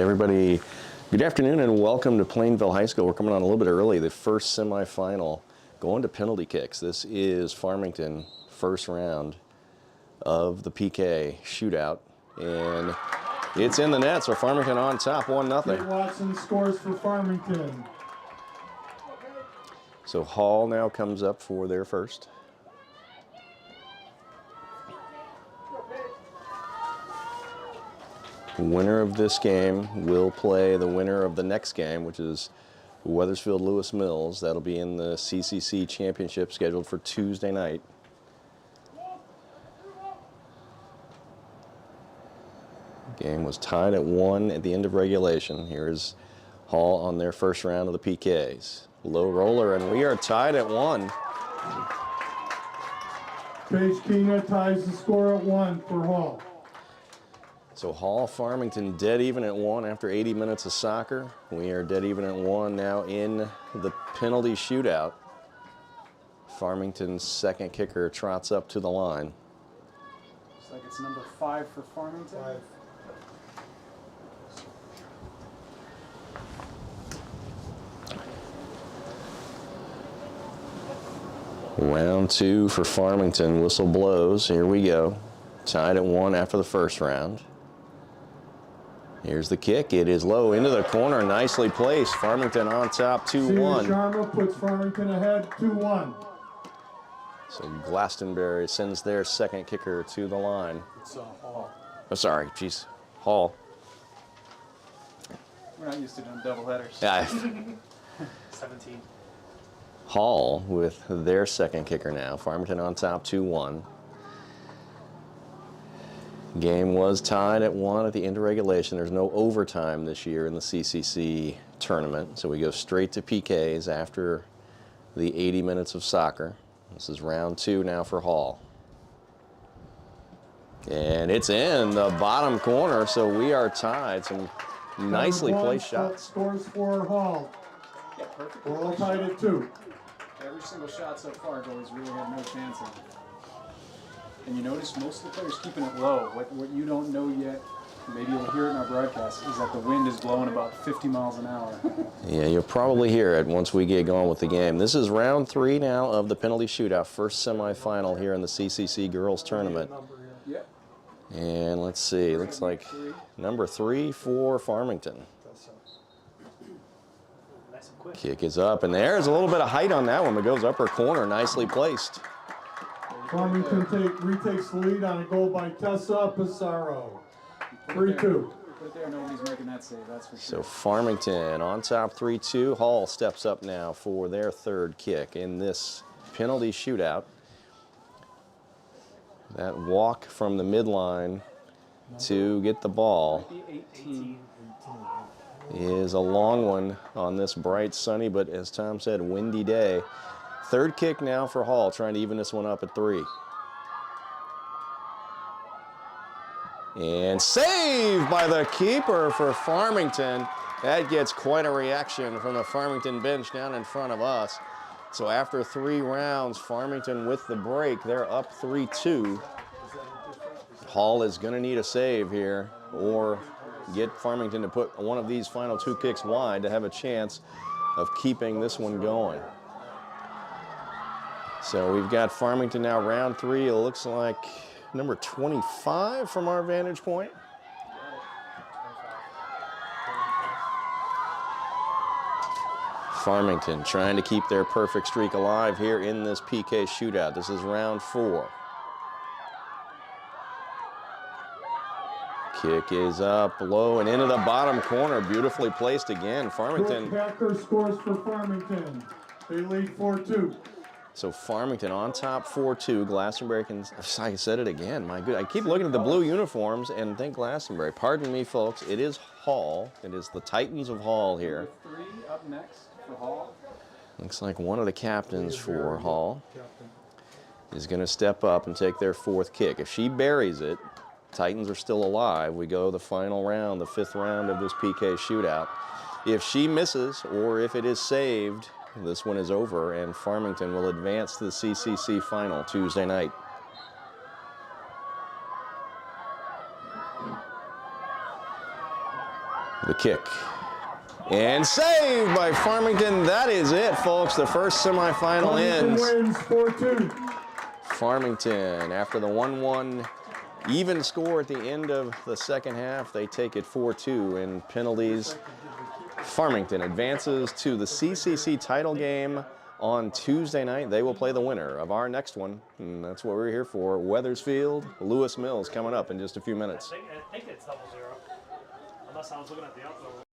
Everybody, good afternoon and welcome to Plainville High School. We're coming on a little bit early, the first semifinal going to penalty kicks. This is Farmington, first round of the PK shootout, and it's in the net, so Farmington on top, 1-0. Kate Watson scores for Farmington. So Hall now comes up for their first. The winner of this game will play the winner of the next game, which is Wethersfield Lewis Mills. That'll be in the CCC championship scheduled for Tuesday night. Game was tied at 1 at the end of regulation. Here's Hall on their first round of the PKs. Low roller, and we are tied at 1. Paige Kina ties the score at 1 for Hall. So Hall, Farmington dead even at 1 after 80 minutes of soccer. We are dead even at 1 now in the penalty shootout. Farmington's second kicker trots up to the line. Looks like it's number 5 for Farmington. 5. Round 2 for Farmington. Whistle blows. Here we go. Tied at 1 after the first round. Here's the kick. It is low into the corner. Nicely placed. Farmington on top, 2-1. Sharma puts Farmington ahead, 2-1. So Glastonbury sends their second kicker to the line. It's Hall. Oh, sorry. Jeez. Hall. We're not used to doing double headers. Yeah. 17. Hall with their second kicker now. Farmington on top, 2-1. Game was tied at 1 at the end of regulation. There's no overtime this year in the CCC tournament, so we go straight to PKs after the 80 minutes of soccer. This is round 2 now for Hall. And it's in the bottom corner, so we are tied. Some nicely placed shots. Scores for Hall. Yeah, perfect. We're all tied at 2. Every single shot so far, goalies really have no chance of it. And you notice most of the players keeping it low. What you don't know yet, maybe you'll hear it in our broadcast, is that the wind is blowing about 50 miles an hour. Yeah, you'll probably hear it once we get going with the game. This is round 3 now of the penalty shootout, first semifinal here in the CCC girls tournament. Yep. And let's see, looks like number 3 for Farmington. Kick is up, and there's a little bit of height on that one, but goes upper corner, nicely placed. Farmington retakes the lead on a goal by Tessa Pissarro. 3-2. Put it there, nobody's making that save, that's for So sure. Farmington on top, 3-2. Hall steps up now for their third kick in this penalty shootout. That walk from the midline to get the ball 18. is a long one on this bright, sunny, but as Tom said, windy day. Third kick now for Hall, trying to even this one up at 3. And saved by the keeper for Farmington. That gets quite a reaction from the Farmington bench down in front of us. So after 3 rounds, Farmington with the break, they're up 3-2. Hall is going to need a save here or get Farmington to put one of these final 2 kicks wide to have a chance of keeping this one going. So we've got Farmington now round 3. It looks like number 25 from our vantage point. Farmington trying to keep their perfect streak alive here in this PK shootout. This is round 4. Kick is up low and into the bottom corner. Beautifully placed again. Farmington. Packer scores for Farmington. They lead 4-2. So Farmington on top, 4-2. Glastonbury can, I said it again, my good. I keep looking at the blue uniforms and think Glastonbury. Pardon me, folks, it is Hall. It is the Titans of Hall here. Number 3 up next for Hall. Looks like one of the captains for Hall is going to step up and take their 4th kick. If she buries it, Titans are still alive. We go the final round, the 5th round of this PK shootout. If she misses or if it is saved, this one is over, and Farmington will advance to the CCC final Tuesday night. The kick. And saved by Farmington. That is it, folks. The first semifinal Farmington ends. wins 4-2. Farmington, after the 1-1 even score at the end of the second half, they take it 4-2 in penalties. Farmington advances to the CCC title game on Tuesday night. They will play the winner of our next one, and that's what we're here for. Wethersfield, Lewis Mills coming up in just a few minutes. I think it's 0-0, unless I was looking at the outdoor.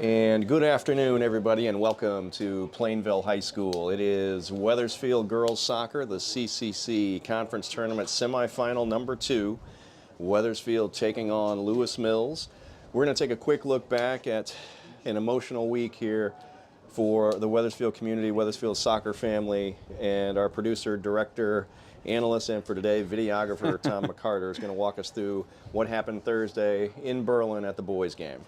And good afternoon, everybody, and welcome to Plainville High School. It is Wethersfield Girls Soccer, the CCC Conference Tournament Semifinal number 2. Wethersfield taking on Lewis Mills. We're going to take a quick look back at an emotional week here for the Wethersfield community, Wethersfield soccer family, and our producer, director, analyst, and for today, videographer Tom McCarter is going to walk us through what happened Thursday in Berlin at the boys' game.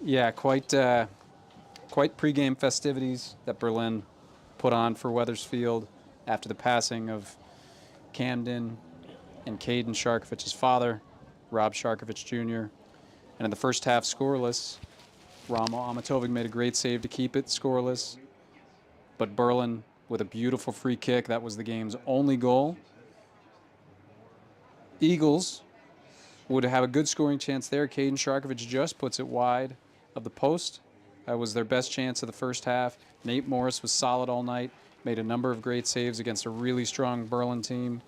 Yeah, quite pregame festivities that Berlin put on for Wethersfield after the passing of Camden and Caden Sharkovich's father, Rob Sharkovich Jr. And in the first half, scoreless. Ramo Amatovic made a great save to keep it scoreless. But Berlin, with a beautiful free kick, that was the game's only goal. Eagles would have a good scoring chance there. Caden Sharkovich just puts it wide of the post. That was their best chance of the first half. Nate Morris was solid all night, made a number of great saves against a really strong Berlin team.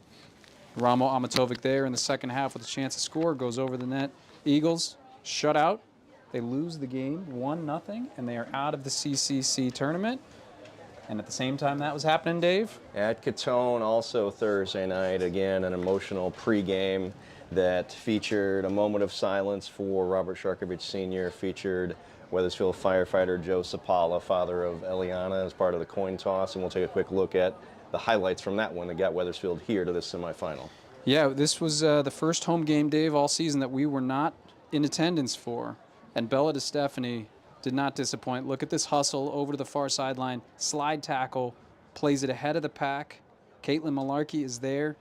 Ramo Amatovic there in the second half with a chance to score, goes over the net. Eagles shut out. They lose the game 1-0, and they are out of the CCC tournament. And at the same time that was happening, Dave? At Catone, also Thursday night, again, an emotional pregame that featured a moment of silence for Robert Sharkovich Sr., featured Wethersfield firefighter Joe Sapala, father of Eliana, as part of the coin toss, and we'll take a quick look at the highlights from that one that got Wethersfield here to this semifinal. Yeah, this was the first home game, Dave, all season that we were not in attendance for. And Bella DeStefani did not disappoint. Look at this hustle over to the far sideline, slide tackle, plays it ahead of the pack. Caitlin Malarkey is there.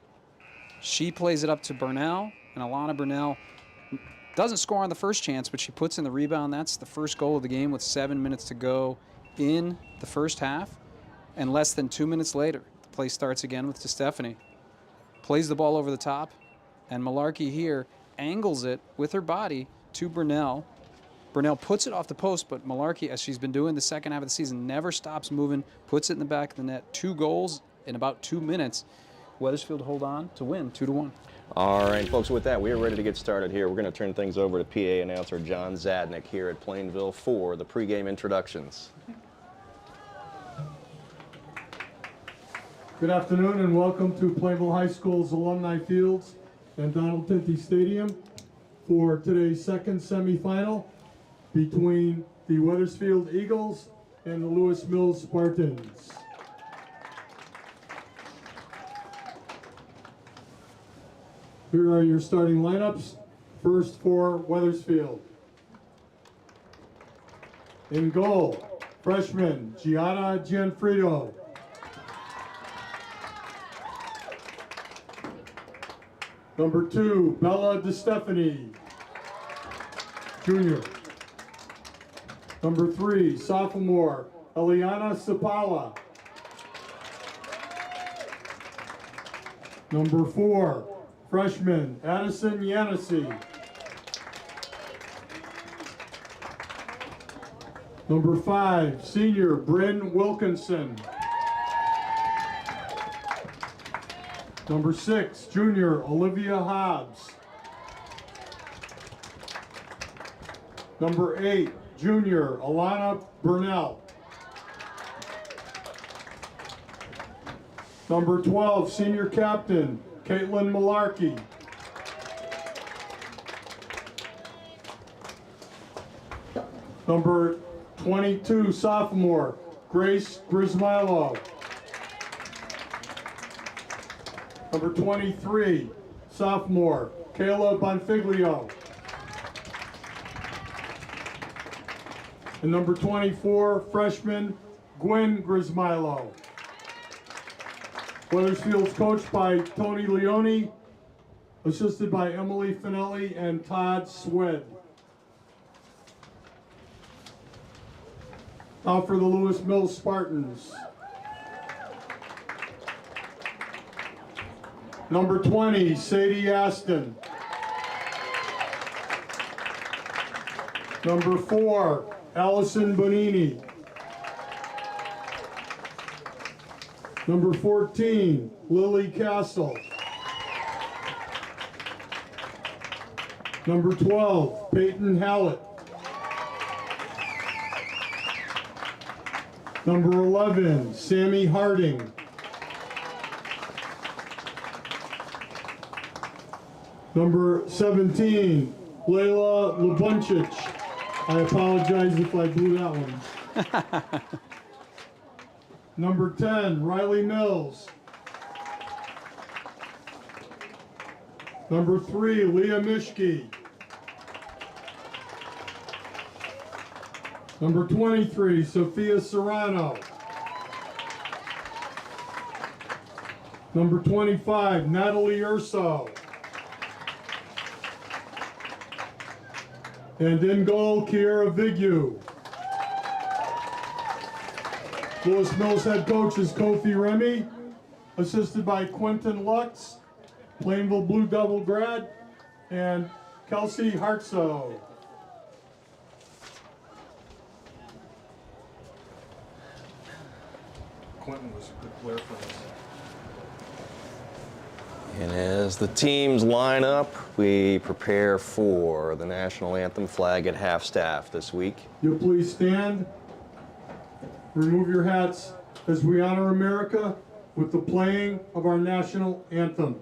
She plays it up to Burnell, and Alana Burnell doesn't score on the first chance, but she puts in the rebound. That's the first goal of the game with 7 minutes to go in the first half. And less than 2 minutes later, the play starts again with DeStefani. Plays the ball over the top, and Malarkey here angles it with her body to Burnell. Burnell puts it off the post, but Malarkey, as she's been doing the second half of the season, never stops moving, puts it in the back of the net. 2 goals in about 2 minutes. Wethersfield hold on to win 2-1. All right, folks, with that, we are ready to get started here. We're going to turn things over to PA announcer John Zadnik here at Plainville for the pregame introductions. Good afternoon and welcome to Plainville High School's Alumni Fields and Donald Tinty Stadium for today's second semifinal between the Wethersfield Eagles and the Lewis Mills Spartans. Here are your starting lineups. First for Wethersfield. In goal, freshman Giada Gianfrido. Number 2, Bella DeStefani, Jr. Number 3, sophomore Eliana Sapala. Number 4, freshman Addison Yanesi. Number 5, senior Bryn Wilkinson. Number 6, junior Olivia Hobbs. Number 8, junior Alana Burnell. Number 12, senior captain Caitlin Malarkey. Number 22, sophomore Grace Grismilo. Number 23, sophomore Kayla Bonfiglio. And number 24, freshman Gwen Grismilo. Wethersfield's coached by Tony Leone, assisted by Emily Finelli and Todd Swed. Now for the Lewis Mills Spartans. Number 20, Sadie Aston. Number 4, Allison Bonini. Number 14, Lily Castle. Number 12, Peyton Hallett. Number 11, Sammy Harding. Number 17, Layla Lubuncic. I apologize if I blew that one. Number 10, Riley Mills. Number 3, Leah Mishke. Number 23, Sophia Serrano. Number 25, Natalie Urso. And in goal, Kiera Vigu. Lewis Mills head coach is Kofi Remy, assisted by Quentin Lux, Plainville Blue Devil grad, and Kelsey Hartso. Quentin was a good player for us. And as the teams line up, we prepare for the national anthem flag at half-staff this week. You'll please stand, remove your hats as we honor America with the playing of our national anthem.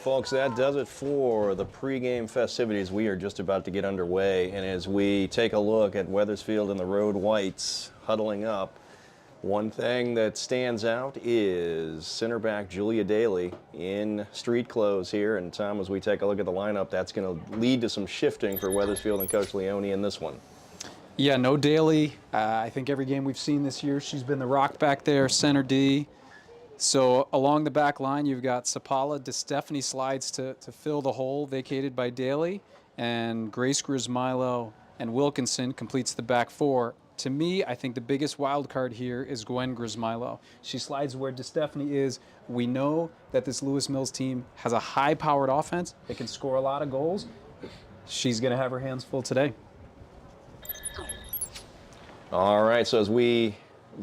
Folks, that does it for the pregame festivities. We are just about to get underway, and as we take a look at Wethersfield and the Road Whites huddling up, one thing that stands out is center back Julia Daly in street clothes here. And Tom, as we take a look at the lineup, that's going to lead to some shifting for Wethersfield and Coach Leone in this one. Yeah, no Daly. I think every game we've seen this year, she's been the rock back there, center D. So along the back line, you've got Sapala. DeStefani slides to fill the hole vacated by Daly, and Grace Grismilo and Wilkinson completes the back four. To me, I think the biggest wild card here is Gwen Grismilo. She slides where DeStefani is. We know that this Lewis Mills team has a high-powered offense. It can score a lot of goals. She's going to have her hands full today. All right, so as we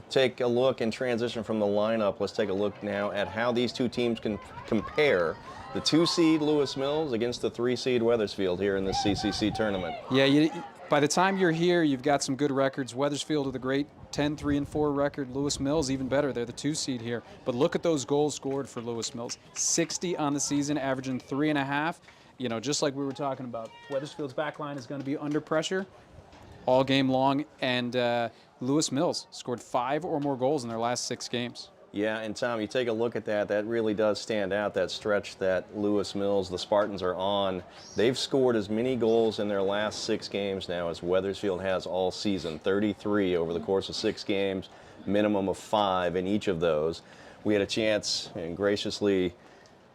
take a look and transition from the lineup, let's take a look now at how these two teams can compare. The 2-seed Lewis Mills against the 3-seed Wethersfield here in the CCC tournament. Yeah, by the time you're here, you've got some good records. Wethersfield with a great 10-3-4 record. Lewis Mills even better. They're the 2-seed here. But look at those goals scored for Lewis Mills. 60 on the season, averaging 3.5. You know, just like we were talking about, Wethersfield's back line is going to be under pressure all game long, and Lewis Mills scored 5 or more goals in their last 6 games. Yeah, and Tom, you take a look at that, that really does stand out, that stretch that Lewis Mills, the Spartans, are on. They've scored as many goals in their last 6 games now as Wethersfield has all season, 33 over the course of 6 games, minimum of 5 in each of those. We had a chance, and graciously,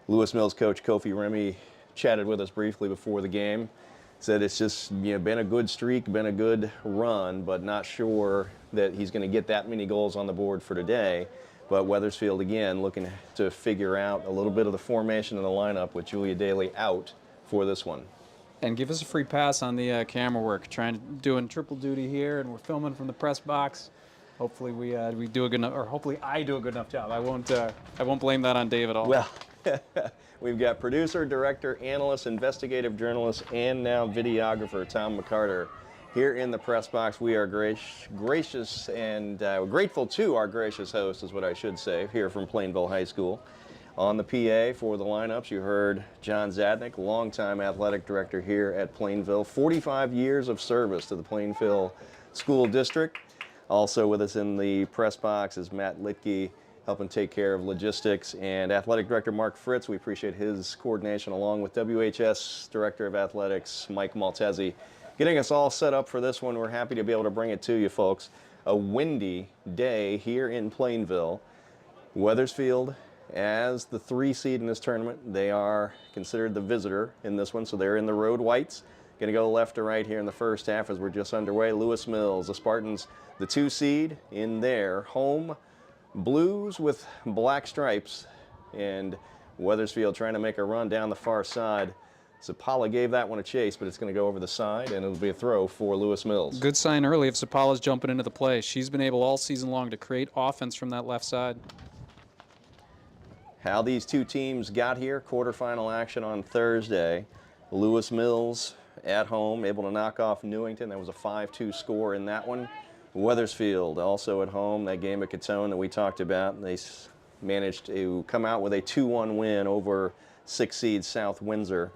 Lewis Mills coach Kofi Remy chatted with us briefly before the game. Said it's just been a good streak, been a good run, but not sure that he's going to get that many goals on the board for today. But Wethersfield, again, looking to figure out a little bit of the formation in the lineup with Julia Daly out for this one. And give us a free pass on the camera work. Doing triple duty here, and we're filming from the press box. Hopefully we do a good enough, or hopefully I do a good enough job. I won't blame that on Dave at all. Well, We've got producer, director, analyst, investigative journalist, and now videographer Tom McCarter here in the press box. We are gracious and grateful to our gracious host, is what I should say, here from Plainville High School. On the PA for the lineups, you heard John Zadnik, longtime athletic director here at Plainville. 45 years of service to the Plainville School District. Also with us in the press box is Matt Litke, helping take care of logistics, and athletic director Mark Fritz. We appreciate his coordination, along with WHS director of athletics Mike Maltese, getting us all set up for this one. We're happy to be able to bring it to you folks. A windy day here in Plainville. Wethersfield, as the 3 seed in this tournament, they are considered the visitor in this one, so they're in the road whites. Going to go left to right here in the first half as we're just underway. Lewis Mills, the Spartans, the 2 seed in their home blues with black stripes, and Wethersfield trying to make a run down the far side. Zapala gave that one a chase, but it's going to go over the side, and it'll be a throw for Lewis Mills. Good sign early if Zapala's jumping into the play. She's been able all season long to create offense from that left side. How these 2 teams got here, quarterfinal action on Thursday. Lewis Mills at home, able to knock off Newington. That was a 5-2 score in that one. Wethersfield also at home, that game at Catone that we talked about. They managed to come out with a 2-1 win over 6 seed South Windsor.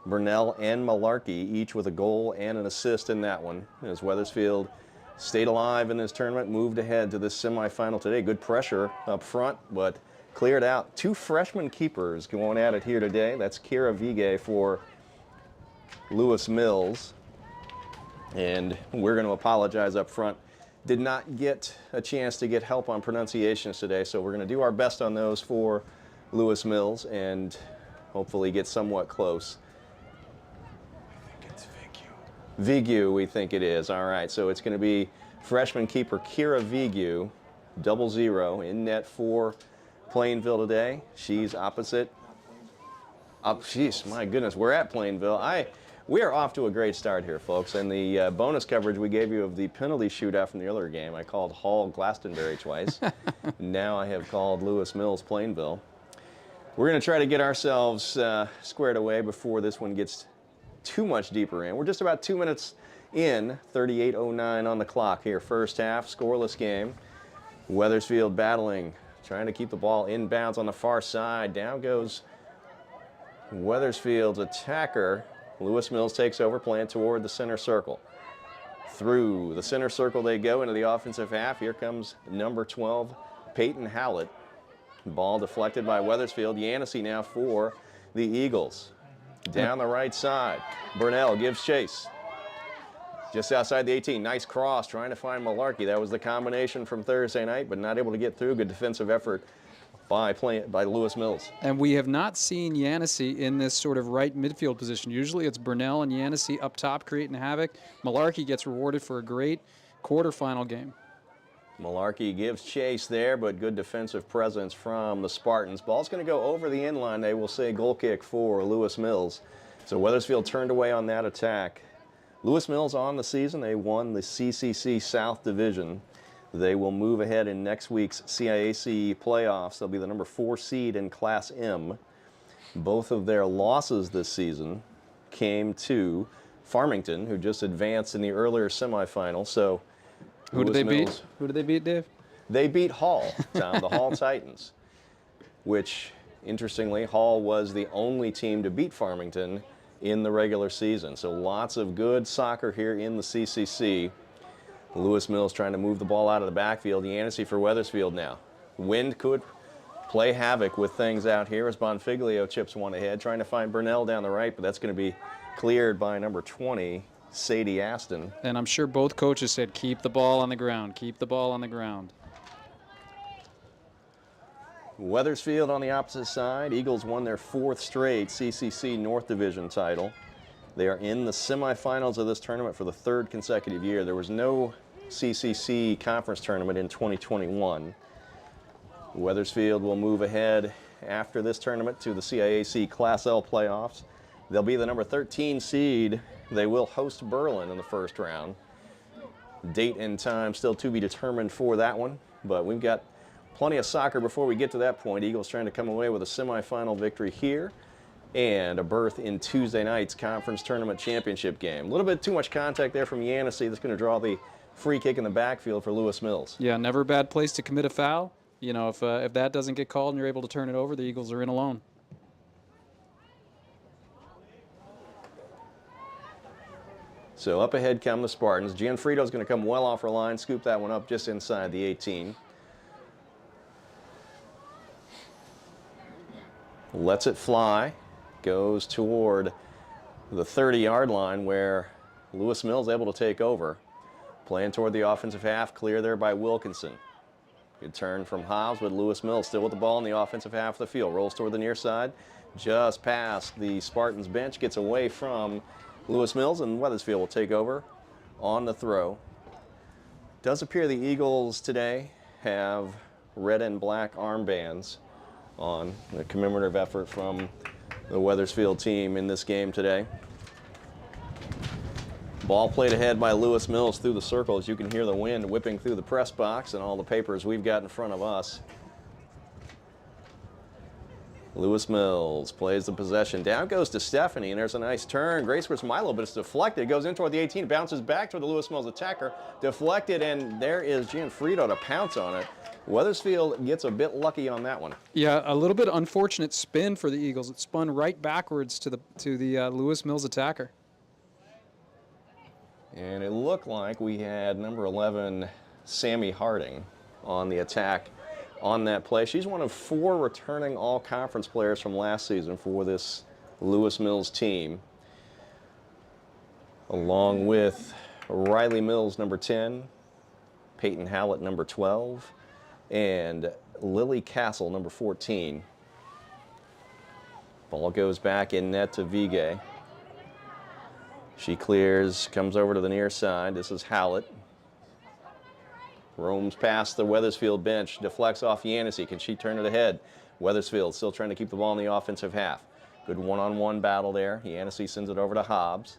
Burnell and Malarkey each with a goal and an assist in that one, as Wethersfield stayed alive in this tournament, moved ahead to this semifinal today. Good pressure up front, but cleared out. 2 freshman keepers going at it here today. That's Kira Vigay for Lewis Mills. And we're going to apologize up front. Did not get a chance to get help on pronunciations today, so we're going to do our best on those for Lewis Mills and hopefully get somewhat close. I think it's Vigu, we think it is. All right, so it's going to be freshman keeper Kira Vigu, 0-0 in net for Plainville today. She's opposite. Jeez, my goodness, we're at Plainville. We are off to a great start here, folks. And the bonus coverage we gave you of the penalty shootout from the earlier game, I called Hall Glastonbury twice. Now I have called Lewis Mills Plainville. We're going to try to get ourselves squared away before this one gets too much deeper in. We're just about 2 minutes in, 38:09 on the clock here. First half, scoreless game. Wethersfield battling, trying to keep the ball inbounds on the far side. Down goes Wethersfield's attacker. Lewis Mills takes over, playing toward the center circle. Through the center circle they go into the offensive half. Here comes number 12, Peyton Hallett. Ball deflected by Wethersfield. Yancey now for the Eagles. Down the right side. Burnell gives chase. Just outside the 18, nice cross, trying to find Malarkey. That was the combination from Thursday night, but not able to get through. Good defensive effort by Lewis Mills. And we have not seen Yancey in this sort of right midfield position. Usually it's Burnell and Yancey up top creating havoc. Malarkey gets rewarded for a great quarterfinal game. Malarkey gives chase there, but good defensive presence from the Spartans. Ball's going to go over the end line. They will say goal kick for Lewis Mills. So Wethersfield turned away on that attack. Lewis Mills on the season, they won the CCC South Division. They will move ahead in next week's CIAC playoffs. They'll be the number 4 seed in Class M. Both of their losses this season came to Farmington, who just advanced in the earlier semifinal. So Who did they beat? Who did they beat, Dave? They beat Hall, Tom, the Hall Titans, which, interestingly, Hall was the only team to beat Farmington in the regular season. So lots of good soccer here in the CCC. Lewis Mills trying to move the ball out of the backfield. Yancey for Wethersfield now. Wind could play havoc with things out here as Bonfiglio chips one ahead, trying to find Burnell down the right, but that's going to be cleared by number 20, Sadie Aston. And I'm sure both coaches said, keep the ball on the ground, keep the ball on the ground. Wethersfield on the opposite side. Eagles won their 4th straight CCC North Division title. They are in the semifinals of this tournament for the 3rd consecutive year. There was no CCC conference tournament in 2021. Wethersfield will move ahead after this tournament to the CIAC Class L playoffs. They'll be the number 13 seed. They will host Berlin in the first round. Date and time still to be determined for that one, but we've got plenty of soccer before we get to that point. Eagles trying to come away with a semifinal victory here and a berth in Tuesday night's conference tournament championship game. A little bit too much contact there from Yancey. That's going to draw the free kick in the backfield for Lewis Mills. Yeah, never a bad place to commit a foul. You know, if that doesn't get called and you're able to turn it over, the Eagles are in alone. So up ahead come the Spartans. Gianfrido's going to come well off her line, scoop that one up just inside the 18. Lets it fly. Goes toward the 30-yard line where Lewis Mills able to take over. Playing toward the offensive half, clear there by Wilkinson. Good turn from Hobbs, but Lewis Mills still with the ball in the offensive half of the field. Rolls toward the near side, just past the Spartans bench, gets away from Lewis Mills, and Wethersfield will take over on the throw. Does appear the Eagles today have red and black armbands on, a commemorative effort from the Wethersfield team in this game today. Ball played ahead by Lewis Mills through the circle. As you can hear the wind whipping through the press box and all the papers we've got in front of us. Lewis Mills plays the possession. Down goes to Stephanie, and there's a nice turn. Grace versus Milo, but it's deflected. It goes in toward the 18, bounces back toward the Lewis Mills attacker. Deflected, and there is Gianfrido to pounce on it. Wethersfield gets a bit lucky on that one. Yeah, a little bit unfortunate spin for the Eagles. It spun right backwards to the Lewis Mills attacker. And it looked like we had number 11, Sammy Harding, on the attack on that play. She's one of 4 returning all-conference players from last season for this Lewis Mills team, along with Riley Mills, number 10, Peyton Hallett, number 12, and Lily Castle, number 14. Ball goes back in net to Vigay. She clears, comes over to the near side. This is Hallett. Roams past the Wethersfield bench, deflects off Yancey. Can she turn it ahead? Wethersfield still trying to keep the ball in the offensive half. Good one-on-one battle there. Yancey sends it over to Hobbs.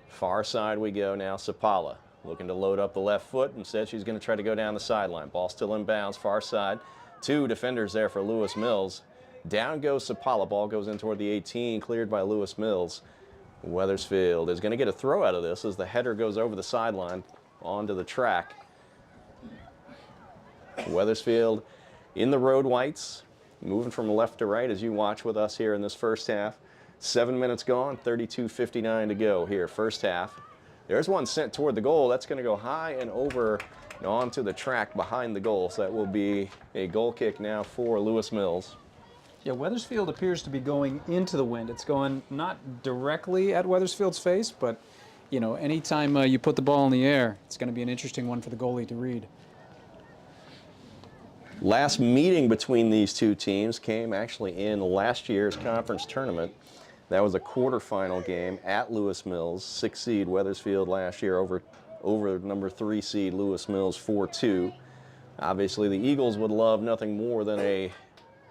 Far side we go now. Sapala looking to load up the left foot. Instead, she's going to try to go down the sideline. Ball still in bounds, far side. 2 defenders there for Lewis Mills. Down goes Sapala. Ball goes in toward the 18, cleared by Lewis Mills. Wethersfield is going to get a throw out of this as the header goes over the sideline onto the track. Wethersfield in the road whites, moving from left to right as you watch with us here in this first half. 7 minutes gone, 32:59 to go here, first half. There's one sent toward the goal. That's going to go high and over and onto the track behind the goal. So that will be a goal kick now for Lewis Mills. Yeah, Wethersfield appears to be going into the wind. It's going not directly at Wethersfield's face, but, you know, anytime you put the ball in the air, it's going to be an interesting one for the goalie to read. Last meeting between these two teams came actually in last year's conference tournament. That was a quarterfinal game at Lewis Mills. 6 seed Wethersfield last year over number 3 seed Lewis Mills 4-2. Obviously the Eagles would love nothing more than a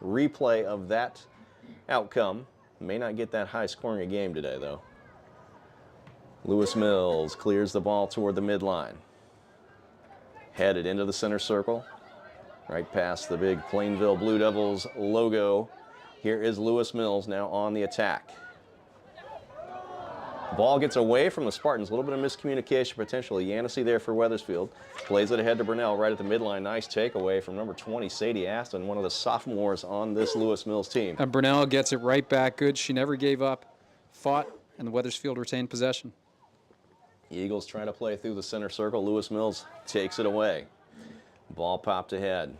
replay of that outcome. May not get that high scoring a game today though. Lewis Mills clears the ball toward the midline. Headed into the center circle. Right past the big Plainville Blue Devils logo. Here is Lewis Mills now on the attack. Ball gets away from the Spartans. A little bit of miscommunication potentially. Yancey there for Wethersfield. Plays it ahead to Burnell right at the midline. Nice takeaway from number 20, Sadie Aston, one of the sophomores on this Lewis Mills team. And Burnell gets it right back good. She never gave up, fought, and the Wethersfield retained possession. Eagles trying to play through the center circle. Lewis Mills takes it away. Ball popped ahead.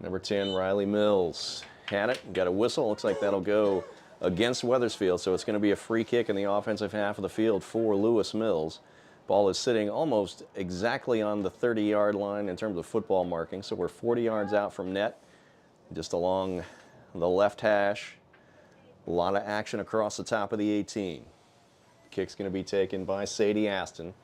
Number 10, Riley Mills had it, got a whistle. Looks like that'll go against Wethersfield, so it's going to be a free kick in the offensive half of the field for Lewis Mills. Ball is sitting almost exactly on the 30-yard line in terms of football marking, so we're 40 yards out from net, just along the left hash. A lot of action across the top of the 18. Kick's going to be taken by Sadie Aston.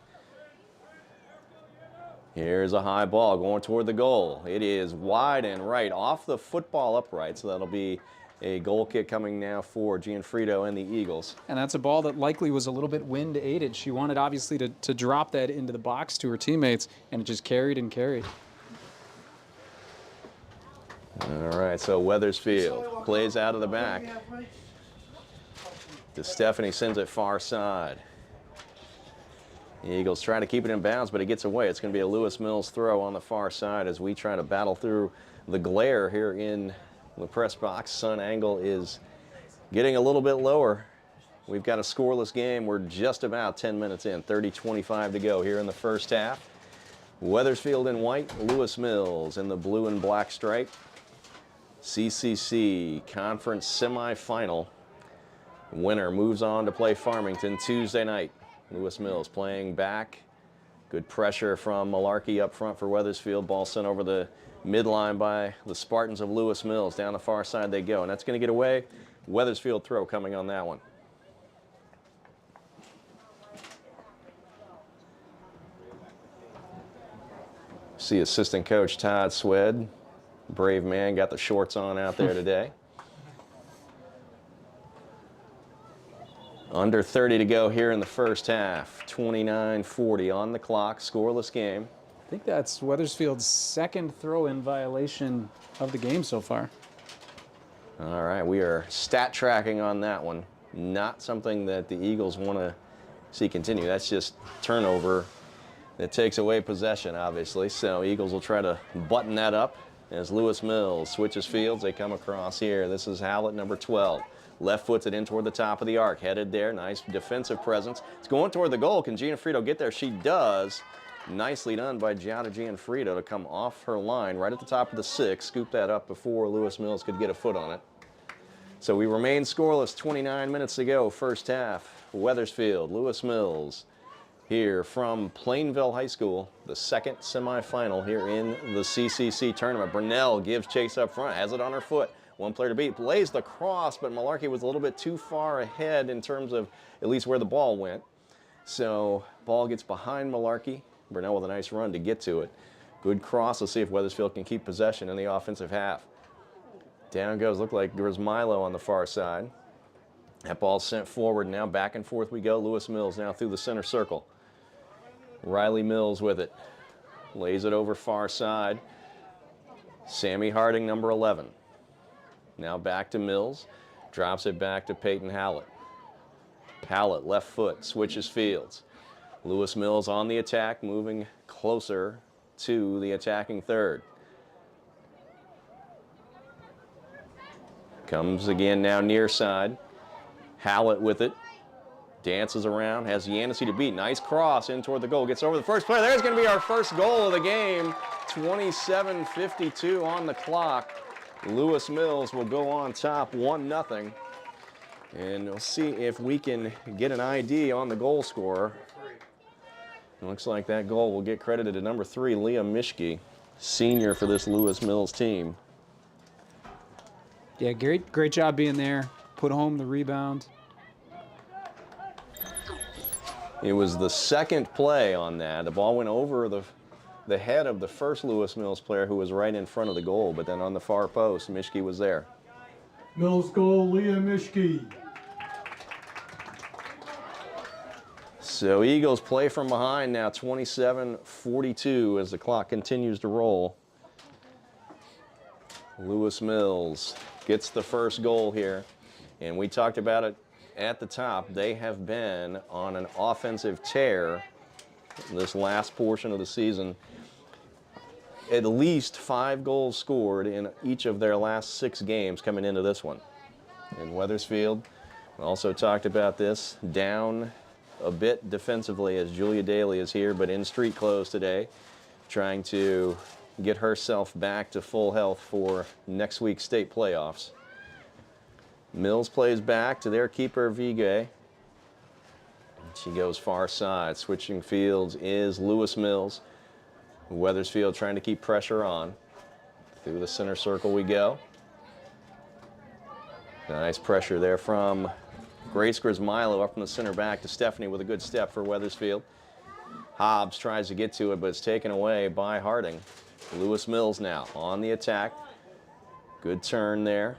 Here's a high ball going toward the goal. It is wide and right off the football upright, so that'll be a goal kick coming now for Gianfrido and the Eagles. And that's a ball that likely was a little bit wind aided. She wanted obviously to drop that into the box to her teammates, and it just carried and carried. All right, so Wethersfield plays out of the back. Stephanie sends it far side. The Eagles try to keep it in bounds, but it gets away. It's going to be a Lewis Mills throw on the far side as we try to battle through the glare here in the press box. Sun angle is getting a little bit lower. We've got a scoreless game. We're just about 10 minutes in, 30-25 to go here in the first half. Wethersfield in white, Lewis Mills in the blue and black stripe. CCC Conference Semifinal. Winner moves on to play Farmington Tuesday night. Lewis Mills playing back. Good pressure from Malarkey up front for Wethersfield. Ball sent over the midline by the Spartans of Lewis Mills. Down the far side they go, and that's going to get away. Wethersfield throw coming on that one. See assistant coach Todd Swed. Brave man, got the shorts on out there today. Under 30 to go here in the first half. 29-40 on the clock, scoreless game. I think that's Wethersfield's second throw-in violation of the game so far. All right, we are stat tracking on that one. Not something that the Eagles want to see continue. That's just turnover that takes away possession, obviously. So Eagles will try to button that up as Lewis Mills switches fields. They come across here. This is Hallett, number 12. Left foots it in toward the top of the arc. Headed there. Nice defensive presence. It's going toward the goal. Can Gianfrido get there? She does. Nicely done by Giada Gianfrido to come off her line right at the top of the 6. Scoop that up before Lewis Mills could get a foot on it. So we remain scoreless. 29 minutes to go. First half. Wethersfield, Lewis Mills here from Plainville High School. The second semifinal here in the CCC tournament. Brunell gives chase up front. Has it on her foot. One player to beat, plays the cross, but Malarkey was a little bit too far ahead in terms of at least where the ball went. So ball gets behind Malarkey. Brunell with a nice run to get to it. Good cross. Let's see if Wethersfield can keep possession in the offensive half. Down goes, looked like there was Milo on the far side. That ball sent forward. Now back and forth we go. Lewis Mills now through the center circle. Riley Mills with it. Lays it over far side. Sammy Harding, number 11. Now back to Mills, drops it back to Peyton Hallett. Hallett, left foot, switches fields. Lewis Mills on the attack, moving closer to the attacking third. Comes again now near side. Hallett with it. Dances around, has Yancey to beat. Nice cross in toward the goal. Gets over the first player. There's going to be our first goal of the game. 27:52 on the clock. Lewis Mills will go on top 1-0. And we'll see if we can get an ID on the goal scorer. It looks like that goal will get credited to number 3, Leah Mischke, senior for this Lewis Mills team. Yeah, great job being there. Put home the rebound. It was the second play on that. The ball went over the head of the first Lewis Mills player who was right in front of the goal, but then on the far post, Mischke was there. Mills goal, Leah Mischke. So Eagles play from behind now, 27-42 as the clock continues to roll. Lewis Mills gets the first goal here, and we talked about it at the top. They have been on an offensive tear this last portion of the season. At least 5 goals scored in each of their last 6 games coming into this one. And Wethersfield, we also talked about this, down a bit defensively as Julia Daly is here, but in street clothes today, trying to get herself back to full health for next week's state playoffs. Mills plays back to their keeper, Vigue. She goes far side. Switching fields is Lewis Mills. Wethersfield trying to keep pressure on. Through the center circle we go. Nice pressure there from Grace Grismilo up from the center back to Stephanie with a good step for Wethersfield. Hobbs tries to get to it, but it's taken away by Harding. Lewis Mills now on the attack. Good turn there.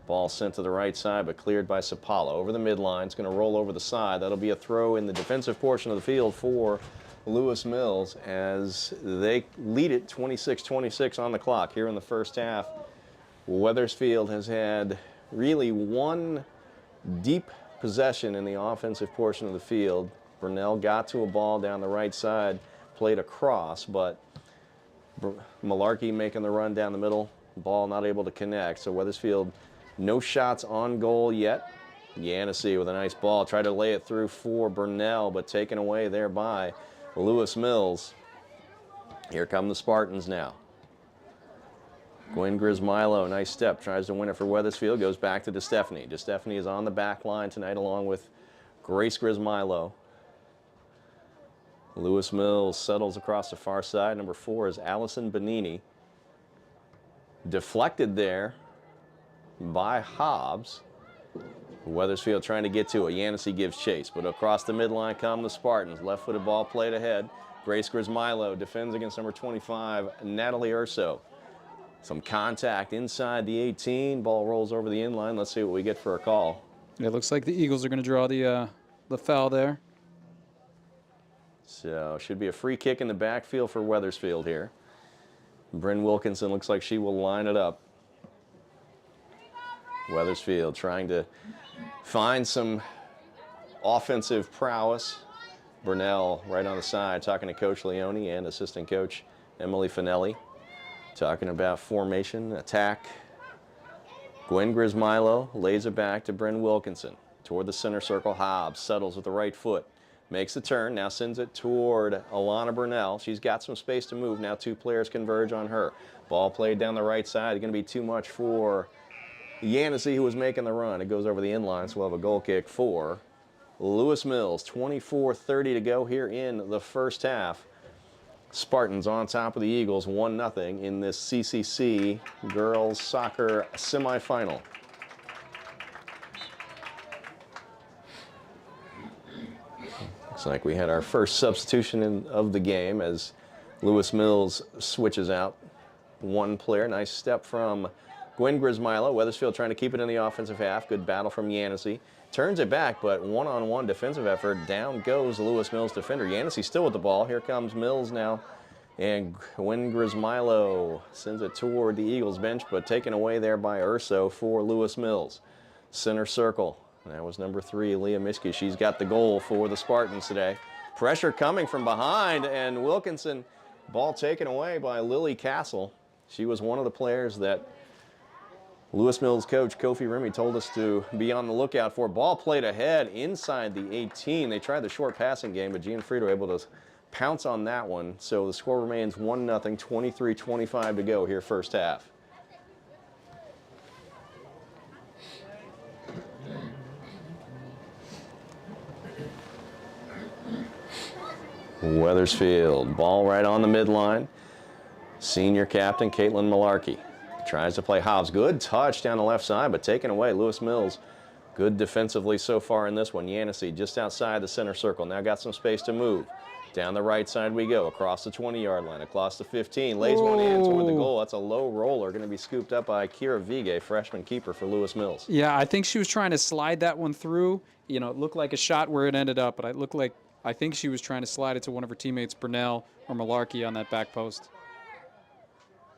Ball sent to the right side, but cleared by Sapala. Over the midline, it's going to roll over the side. That'll be a throw in the defensive portion of the field for Lewis Mills as they lead it 26-26 on the clock here in the first half. Wethersfield has had really one deep possession in the offensive portion of the field. Burnell got to a ball down the right side, played across, but Malarkey making the run down the middle, ball not able to connect. So Wethersfield, no shots on goal yet. Yancey with a nice ball, tried to lay it through for Burnell, but taken away there by Lewis Mills. Here come the Spartans now. Gwen Grismilo, nice step, tries to win it for Wethersfield, goes back to DeStefani. DeStefani is on the back line tonight along with Grace Grismilo. Lewis Mills settles across the far side. Number 4 is Allison Bonini. Deflected there by Hobbs. Wethersfield trying to get to it. Yancey gives chase, but across the midline come the Spartans. Left-footed ball played ahead. Grace Grismilo defends against number 25, Natalie Urso. Some contact inside the 18. Ball rolls over the inline. Let's see what we get for a call. It looks like the Eagles are going to draw the foul there. So should be a free kick in the backfield for Wethersfield here. Bryn Wilkinson looks like she will line it up. Wethersfield trying to find some offensive prowess. Burnell right on the side talking to Coach Leone and assistant coach Emily Finelli. Talking about formation, attack. Gwen Grismilo lays it back to Bryn Wilkinson. Toward the center circle, Hobbs settles with the right foot. Makes the turn, now sends it toward Alana Burnell. She's got some space to move. Now 2 players converge on her. Ball played down the right side. It's going to be too much for Yancey, who was making the run. It goes over the inline, so we'll have a goal kick for Lewis Mills. 24:30 to go here in the first half. Spartans on top of the Eagles, 1-0 in this CCC girls soccer semifinal. Looks like we had our first substitution of the game as Lewis Mills switches out one player. Nice step from Gwen Grismilo. Wethersfield trying to keep it in the offensive half. Good battle from Yancey. Turns it back, but one-on-one defensive effort. Down goes the Lewis Mills defender. Yancey still with the ball. Here comes Mills now. And Gwen Grismilo sends it toward the Eagles bench, but taken away there by Urso for Lewis Mills. Center circle. That was number 3, Leah Mischke. She's got the goal for the Spartans today. Pressure coming from behind, and Wilkinson, ball taken away by Lily Castle. She was one of the players that Lewis Mills coach Kofi Remy told us to be on the lookout for. Ball played ahead inside the 18. They tried the short passing game, but Gianfrido able to pounce on that one. So the score remains 1-0, 23-25 to go here first half. Wethersfield, ball right on the midline. Senior captain Caitlin Malarkey tries to play Hobbs. Good touch down the left side, but taken away. Lewis Mills, good defensively so far in this one. Yancey just outside the center circle. Now got some space to move. Down the right side we go, across the 20-yard line, across the 15. Lays one in toward the goal. That's a low roller, going to be scooped up by Kira Vigue, freshman keeper for Lewis Mills. Yeah, I think she was trying to slide that one through. You know, it looked like a shot where it ended up, but I think she was trying to slide it to one of her teammates, Burnell or Malarkey, on that back post.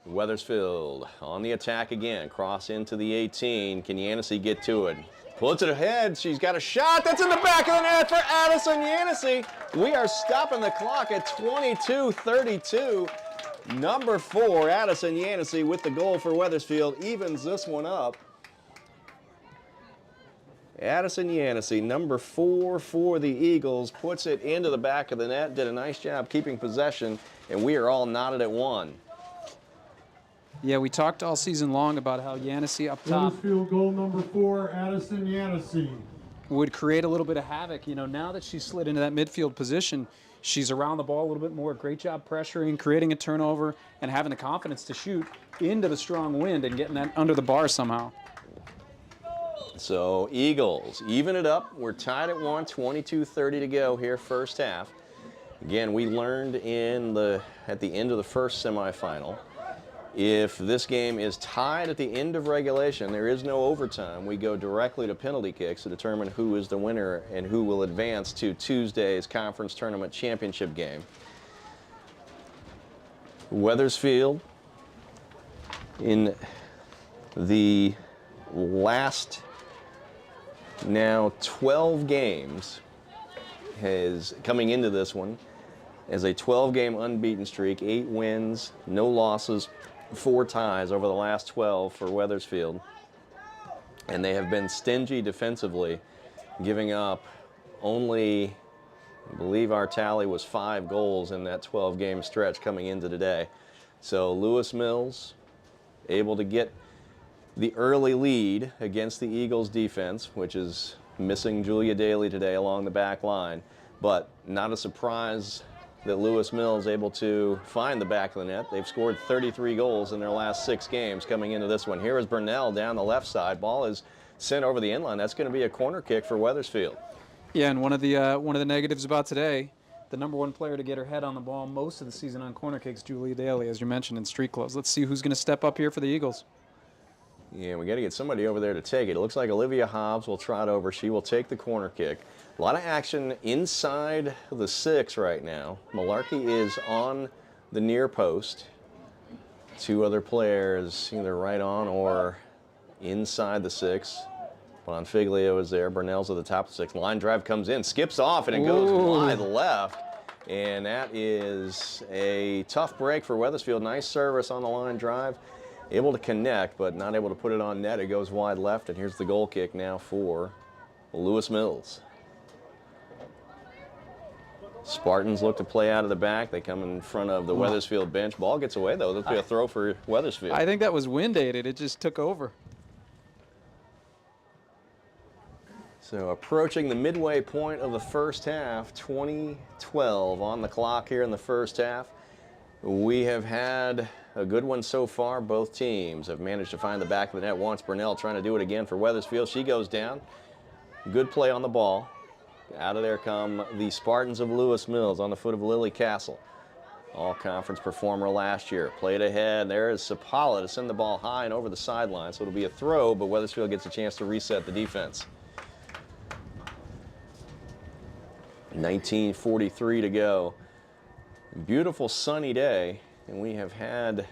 Wethersfield on the attack again. Cross into the 18. Can Yancey get to it? Puts it ahead. She's got a shot. That's in the back of the net for Addison Yancey. We are stopping the clock at 22:32. Number 4, Addison Yancey with the goal for Wethersfield. Evens this one up. Addison Yancey, number 4 for the Eagles, puts it into the back of the net. Did a nice job keeping possession, and we are all knotted at 1. Yeah, we talked all season long about how Yancey up top Wethersfield goal number 4, Addison Yancey. would create a little bit of havoc. You know, now that she's slid into that midfield position, she's around the ball a little bit more. Great job pressuring, creating a turnover, and having the confidence to shoot into the strong wind and getting that under the bar somehow. So Eagles even it up. We're tied at 1, 22:30 to go here first half. Again, we learned at the end of the first semifinal, if this game is tied at the end of regulation, there is no overtime. We go directly to penalty kicks to determine who is the winner and who will advance to Tuesday's conference tournament championship game. Wethersfield in the last now 12 games has coming into this one as a 12-game unbeaten streak, 8 wins, no losses, 4 ties over the last 12 for Wethersfield. And they have been stingy defensively, giving up only, I believe our tally was 5 goals in that 12-game stretch coming into today. So Lewis Mills able to get the early lead against the Eagles defense, which is missing Julia Daly today along the back line. But not a surprise that Lewis Mills able to find the back of the net. They've scored 33 goals in their last 6 games coming into this one. Here is Burnell down the left side. Ball is sent over the inline. That's going to be a corner kick for Wethersfield. Yeah, and one of the negatives about today, the number 1 player to get her head on the ball most of the season on corner kicks, Julia Daly, as you mentioned, in street close. Let's see who's going to step up here for the Eagles. Yeah, we got to get somebody over there to take it. It looks like Olivia Hobbs will trot over. She will take the corner kick. A lot of action inside the 6 right now. Malarkey is on the near post. 2 other players either right on or inside the 6. Bonfiglio is there. Burnell's at the top of the 6. Line drive comes in, skips off, and it goes wide left. And that is a tough break for Wethersfield. Nice service on the line drive. Able to connect, but not able to put it on net. It goes wide left, and here's the goal kick now for Lewis Mills. Spartans look to play out of the back. They come in front of the Wethersfield bench. Ball gets away, though. That'll be a throw for Wethersfield. I think that was wind aided. It just took over. So approaching the midway point of the first half, 20-12 on the clock here in the first half. We have had a good one so far. Both teams have managed to find the back of the net once. Burnell trying to do it again for Wethersfield. She goes down. Good play on the ball. Out of there come the Spartans of Lewis Mills on the foot of Lily Castle. All-conference performer last year. Played ahead. There is Sapala to send the ball high and over the sideline. So it'll be a throw, but Wethersfield gets a chance to reset the defense. 19:43 to go. Beautiful sunny day, and we have had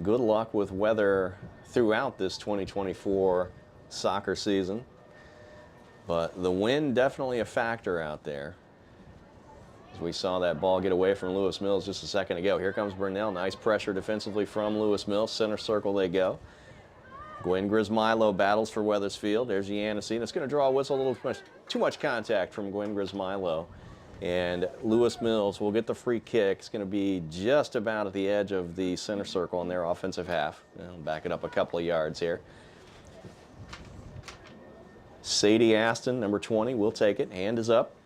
good luck with weather throughout this 2024 soccer season. But the wind definitely a factor out there. As we saw that ball get away from Lewis Mills just a second ago. Here comes Burnell. Nice pressure defensively from Lewis Mills. Center circle they go. Gwen Grismilo battles for Wethersfield. There's Yanissi. It's going to draw a whistle. A little too much contact from Gwen Grismilo. And Lewis Mills will get the free kick. It's going to be just about at the edge of the center circle in their offensive half. I'll back it up a couple of yards here. Sadie Aston, number 20, will take it. Hand is up.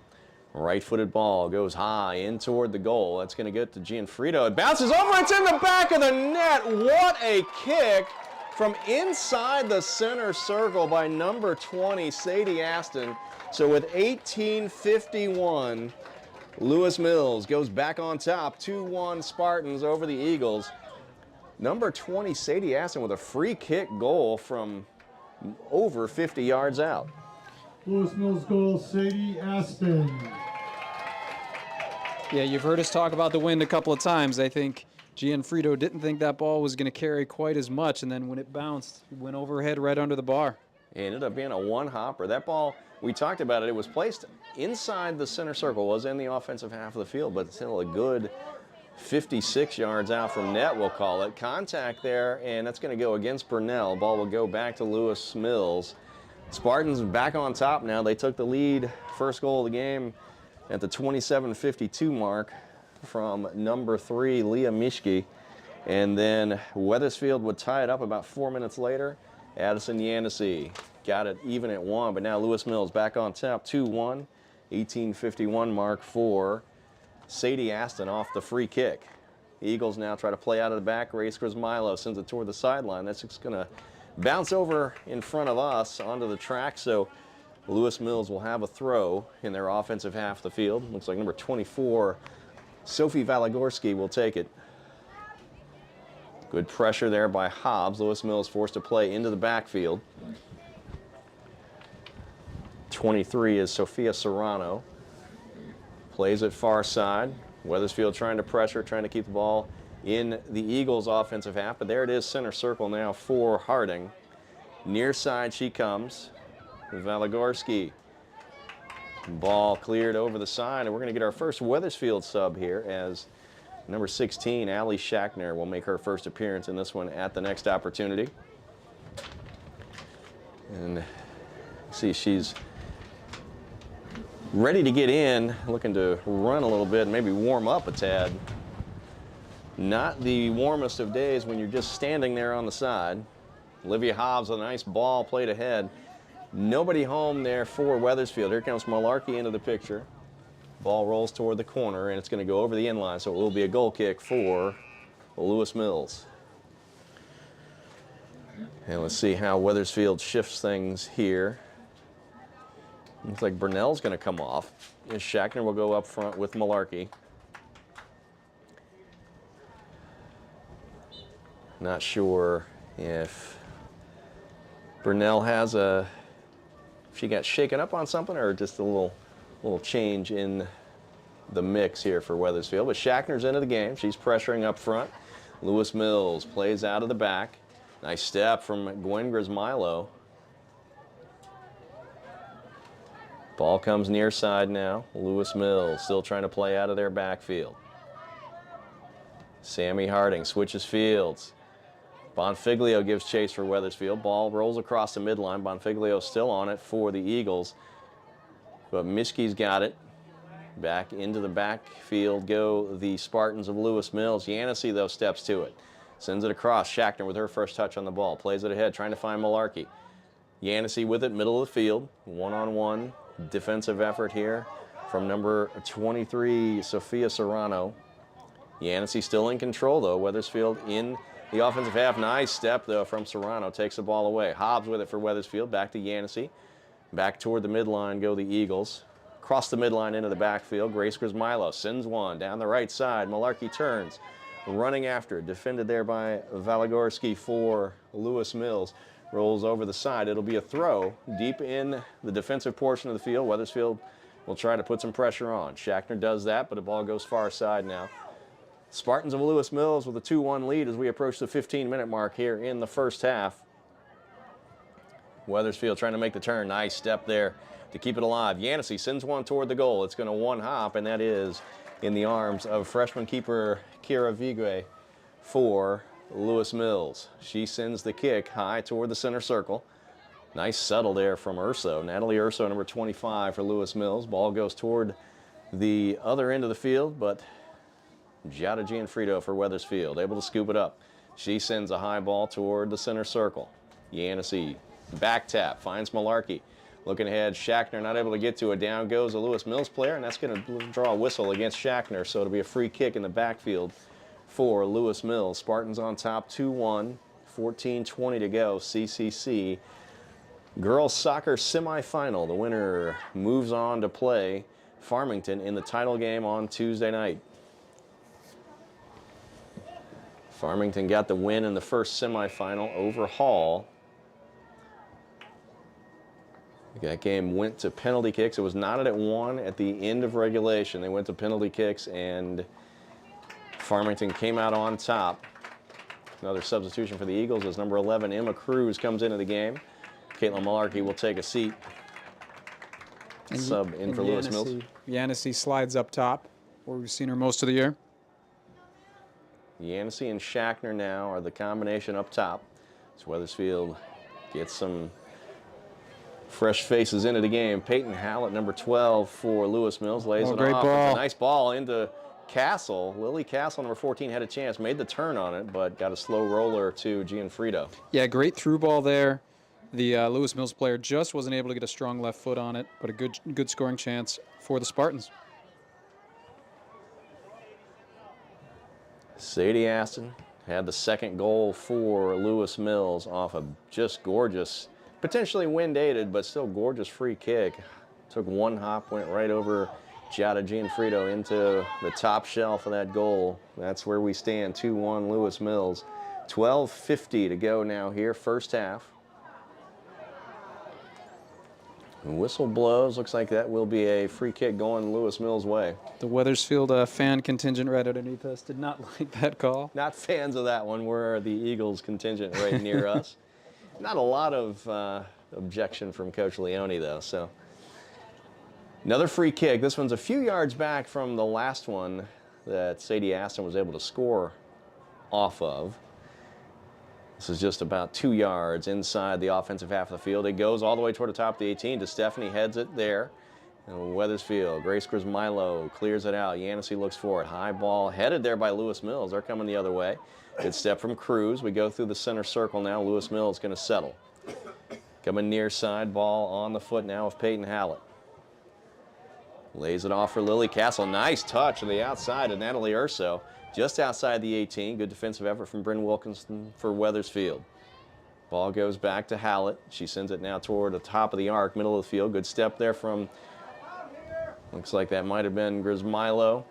Right-footed ball goes high in toward the goal. That's going to get to Gianfrido. It bounces over. It's in the back of the net. What a kick from inside the center circle by number 20, Sadie Aston. So with 18:51, Lewis Mills goes back on top. 2-1 Spartans over the Eagles. Number 20, Sadie Aston with a free kick goal from over 50 yards out. Lewis Mills goal, Sadie Aston. Yeah, you've heard us talk about the wind a couple of times. I think Gianfrido didn't think that ball was going to carry quite as much, and then when it bounced, it went overhead right under the bar. It ended up being a one-hopper. That ball, we talked about it, it was placed inside the center circle, was in the offensive half of the field, but still a good 56 yards out from net, we'll call it. Contact there, and that's going to go against Burnell. Ball will go back to Lewis Mills. Spartans back on top now. They took the lead, first goal of the game, at the 27:52 mark from number 3, Leah Mishke. And then Wethersfield would tie it up about 4 minutes later. Addison Yanissi got it even at 1, but now Lewis Mills back on top, 2-1. 18:51 mark for Sadie Aston off the free kick. The Eagles now try to play out of the back. Grace Grismilo sends it toward the sideline. That's just going to bounce over in front of us onto the track. So Lewis Mills will have a throw in their offensive half of the field. Looks like number 24, Sophie Valagorski, will take it. Good pressure there by Hobbs. Lewis Mills forced to play into the backfield. 23 is Sophia Serrano. Plays it far side. Wethersfield trying to pressure, trying to keep the ball in the Eagles offensive half. But there it is, center circle now for Harding. Near side she comes. Valagorski. Ball cleared over the side, and we're going to get our first Wethersfield sub here as number 16, Allie Shackner, will make her first appearance in this one at the next opportunity. And see, she's ready to get in, looking to run a little bit, maybe warm up a tad. Not the warmest of days when you're just standing there on the side. Olivia Hobbs with a nice ball played ahead. Nobody home there for Wethersfield. Here comes Malarkey into the picture. Ball rolls toward the corner, and it's going to go over the inline, so it will be a goal kick for Lewis Mills. And let's see how Wethersfield shifts things here. Looks like Burnell's going to come off. And Shackner will go up front with Malarkey. Not sure if Burnell has a... she got shaken up on something or just a little change in the mix here for Wethersfield. But Shackner's into the game. She's pressuring up front. Lewis Mills plays out of the back. Nice step from Gwen Grismilo. Ball comes near side now. Lewis Mills still trying to play out of their backfield. Sammy Harding switches fields. Bonfiglio gives chase for Wethersfield. Ball rolls across the midline. Bonfiglio still on it for the Eagles. But Mischke's got it. Back into the backfield go the Spartans of Lewis Mills. Yancey, though, steps to it. Sends it across. Shackner with her first touch on the ball. Plays it ahead, trying to find Malarkey. Yancey with it, middle of the field. One-on-one defensive effort here from number 23, Sophia Serrano. Yancey still in control, though. Wethersfield in the offensive half. Nice step, though, from Serrano. Takes the ball away. Hobbs with it for Wethersfield. Back to Yancey. Back toward the midline go the Eagles. Across the midline into the backfield. Grace Grismilo sends one down the right side. Malarkey turns. Running after it. Defended there by Valagorski for Lewis Mills. Rolls over the side. It'll be a throw deep in the defensive portion of the field. Wethersfield will try to put some pressure on. Shackner does that, but the ball goes far side now. Spartans of Lewis Mills with a 2-1 lead as we approach the 15-minute mark here in the first half. Wethersfield trying to make the turn. Nice step there to keep it alive. Yancey sends one toward the goal. It's going to one-hop, and that is in the arms of freshman keeper Kira Vigue for Lewis Mills. She sends the kick high toward the center circle. Nice settle there from Urso. Natalie Urso, number 25 for Lewis Mills. Ball goes toward the other end of the field, but Giada Gianfrido for Wethersfield, able to scoop it up. She sends a high ball toward the center circle. Yancey, back tap, finds Malarkey. Looking ahead, Shackner not able to get to it. Down goes a Lewis Mills player, and that's going to draw a whistle against Shackner, so it'll be a free kick in the backfield for Lewis Mills. Spartans on top, 2-1, 14:20 to go. CCC girls soccer semifinal. The winner moves on to play Farmington in the title game on Tuesday night. Farmington got the win in the first semifinal over Hall. That game went to penalty kicks. It was knotted at 1 at the end of regulation. They went to penalty kicks, and Farmington came out on top. Another substitution for the Eagles as number 11, Emma Cruz, comes into the game. Caitlin Malarkey will take a seat. And sub in for Lewis Mills. Yancey slides up top, where we've seen her most of the year. Yancey and Shackner now are the combination up top. So Wethersfield gets some fresh faces into the game. Peyton Hallett, number 12 for Lewis Mills, lays it great off. ball. It's a nice ball into Castle. Lily Castle, number 14, had a chance, made the turn on it, but got a slow roller to Gianfrido. Yeah, great through ball there. The Lewis Mills player just wasn't able to get a strong left foot on it, but a good scoring chance for the Spartans. Sadie Aston had the second goal for Lewis Mills off a just gorgeous, potentially wind-aided, but still gorgeous free kick. Took one hop, went right over Giada Gianfrido into the top shelf of that goal. That's where we stand, 2-1 Lewis Mills. 12:50 to go now here, first half. Whistle blows. Looks like that will be a free kick going Lewis Mills' way. The Wethersfield fan contingent right underneath us did not like that call. Not fans of that one. We're the Eagles contingent right near us. Not a lot of objection from Coach Leone, though. So another free kick. This one's a few yards back from the last one that Sadie Aston was able to score off of. This is just about 2 yards inside the offensive half of the field. It goes all the way toward the top of the 18. DeStefani heads it there. And Wethersfield, Grace Grismilo clears it out. Yancey looks for it. High ball headed there by Lewis Mills. They're coming the other way. Good step from Cruz. We go through the center circle now. Lewis Mills going to settle. Coming near side, ball on the foot now of Peyton Hallett. Lays it off for Lily Castle. Nice touch on the outside of Natalie Urso. Just outside the 18. Good defensive effort from Bryn Wilkinson for Wethersfield. Ball goes back to Hallett. She sends it now toward the top of the arc, middle of the field. Good step there from, looks like that might have been Grismilo.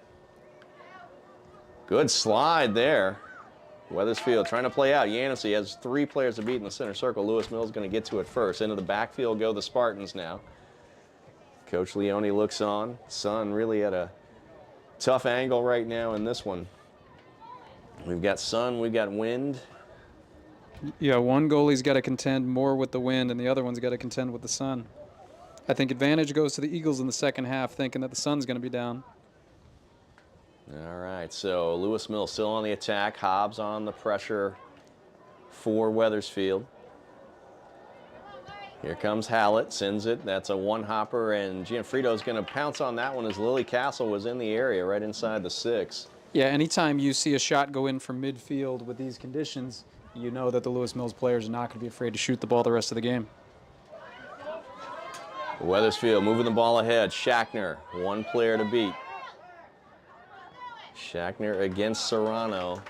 Good slide there. Wethersfield trying to play out. Yancey has 3 players to beat in the center circle. Lewis Mills going to get to it first. Into the backfield go the Spartans now. Coach Leone looks on. Sun really at a tough angle right now in this one. We've got sun, we've got wind. Yeah, one goalie's got to contend more with the wind, and the other one's got to contend with the sun. I think advantage goes to the Eagles in the second half, thinking that the sun's going to be down. All right, so Lewis Mills still on the attack. Hobbs on the pressure for Wethersfield. Here comes Hallett, sends it. That's a one-hopper, and Gianfrido's going to pounce on that one as Lily Castle was in the area right inside the 6. Yeah, anytime you see a shot go in from midfield with these conditions, you know that the Lewis Mills players are not going to be afraid to shoot the ball the rest of the game. Wethersfield moving the ball ahead. Shackner, one player to beat. Shackner against Serrano.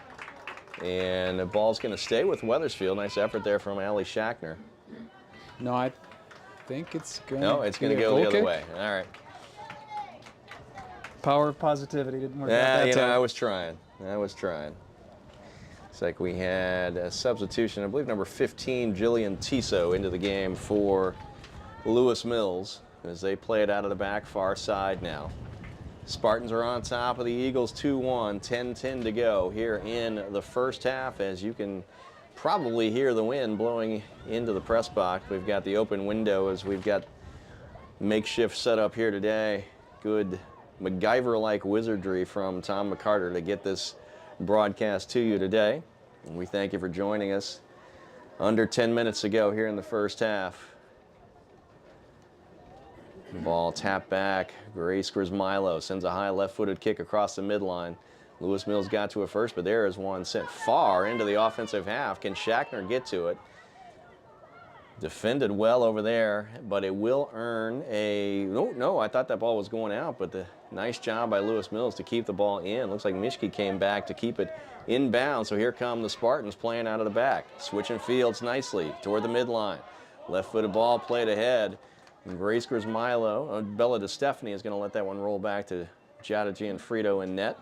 And the ball's going to stay with Wethersfield. Nice effort there from Allie Shackner. No, I think it's going to No, it's going to go the other way. All right. Power of positivity didn't work out Yeah, that you know, time. I was trying. It's like we had a substitution, I believe number 15, Jillian Tiso, into the game for Lewis Mills as they play it out of the back far side now. Spartans are on top of the Eagles 2-1, 10-10 to go here in the first half. As you can probably hear the wind blowing into the press box. We've got the open window as we've got makeshift set up here today. Good MacGyver-like wizardry from Tom McCarter to get this broadcast to you today. And we thank you for joining us. Under 10 minutes to go here in the first half. Ball tapped back. Grace Grismilo sends a high left-footed kick across the midline. Lewis Mills got to it first, but there is one sent far into the offensive half. Can Shackner get to it? Defended well over there, but it will earn a... No, I thought that ball was going out, but the nice job by Lewis Mills to keep the ball in. Looks like Mishke came back to keep it inbound, so here come the Spartans playing out of the back. Switching fields nicely toward the midline. Left-footed ball played ahead. And Grace Grismilo, Bella DeStefani is going to let that one roll back to Giada Gianfrido in net.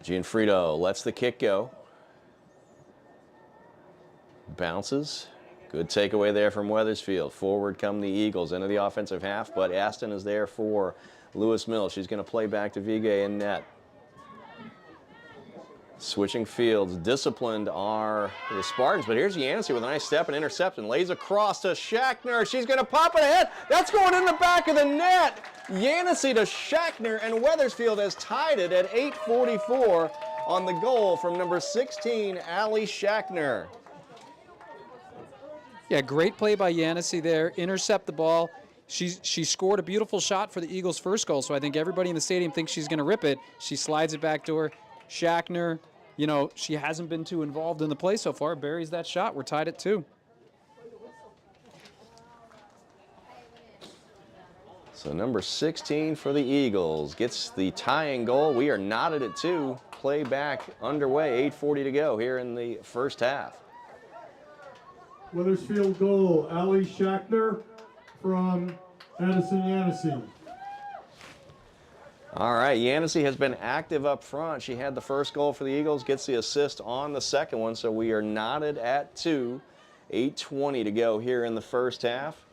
Gianfrido lets the kick go. Bounces. Good takeaway there from Wethersfield. Forward come the Eagles into the offensive half, but Aston is there for Lewis Mills. She's going to play back to Vigay in net. Switching fields. Disciplined are the Spartans, but here's Yancey with a nice step and interception. Lays across to Shackner. She's going to pop it ahead. That's going in the back of the net. Yancey to Shackner, and Wethersfield has tied it at 8:44 on the goal from number 16, Allie Shackner. Yeah, great play by Yancey there. Intercept the ball. She scored a beautiful shot for the Eagles' first goal, so I think everybody in the stadium thinks she's going to rip it. She slides it back to her. Shackner, you know, she hasn't been too involved in the play so far. Buries that shot. We're tied at 2. So number 16 for the Eagles gets the tying goal. We are knotted at 2. Play back underway. 8:40 to go here in the first half. Wethersfield goal, Ali Shackner from Addison Yancey. All right, Yancey has been active up front. She had the first goal for the Eagles, gets the assist on the second one, so we are knotted at 2. 8:20 to go here in the first half.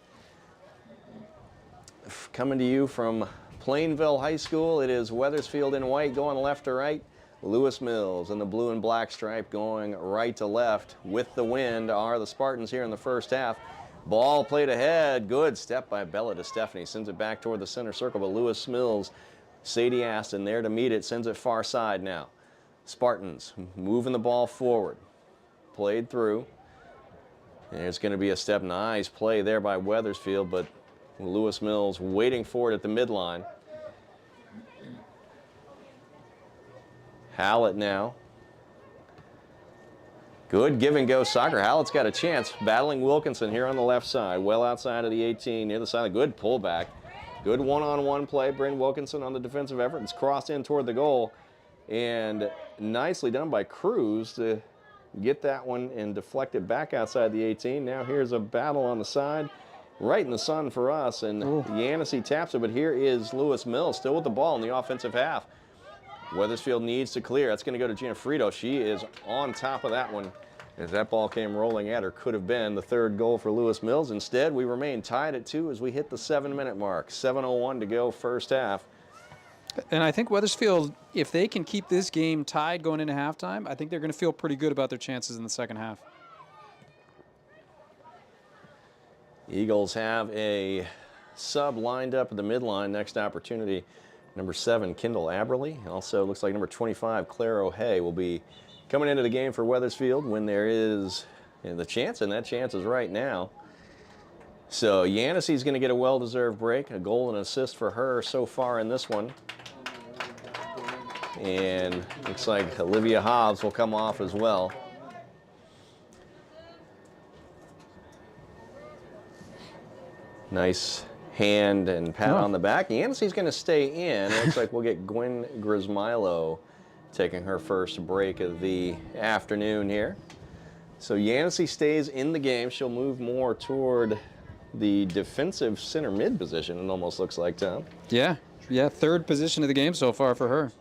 coming to you from Plainville High School. It is Wethersfield in white going left to right. Lewis Mills in the blue and black stripe going right to left. With the wind are the Spartans here in the first half. Ball played ahead. Good step by Bella DeStefani. Sends it back toward the center circle, but Lewis Mills, Sadie Aston there to meet it. Sends it far side now. Spartans moving the ball forward. Played through. There's going to be a step. Nice play there by Wethersfield, but Lewis Mills waiting for it at the midline. Hallett now. Good give and go soccer. Hallett's got a chance. Battling Wilkinson here on the left side. Well outside of the 18 near the side. Good pullback. Good one-on-one play. Bryn Wilkinson on the defensive effort. It's crossed in toward the goal. And nicely done by Cruz to get that one and deflect it back outside the 18. Now here's a battle on the side. Right in the sun for us. And Yancey taps it. But here is Lewis Mills still with the ball in the offensive half. Wethersfield needs to clear. That's going to go to Gina Frito. She is on top of that one as that ball came rolling at her. Could have been the third goal for Lewis Mills. Instead, we remain tied at 2 as we hit the 7-minute mark. 7:01 to go first half. And I think Wethersfield, if they can keep this game tied going into halftime, I think they're going to feel pretty good about their chances in the second half. Eagles have a sub lined up at the midline. Next opportunity. Number 7, Kendall Aberley. Also looks like number 25, Claire O'Hay, will be coming into the game for Wethersfield when there is the chance, and that chance is right now. So Yancey's going to get a well-deserved break. A goal and assist for her so far in this one. And looks like Olivia Hobbs will come off as well. Nice hand and pat on the back. Yancey's going to stay in. It looks like we'll get Gwen Grismilo taking her first break of the afternoon here. So Yancey stays in the game. She'll move more toward the defensive center mid position, it almost looks like, Tom. Yeah, third position of the game so far for her.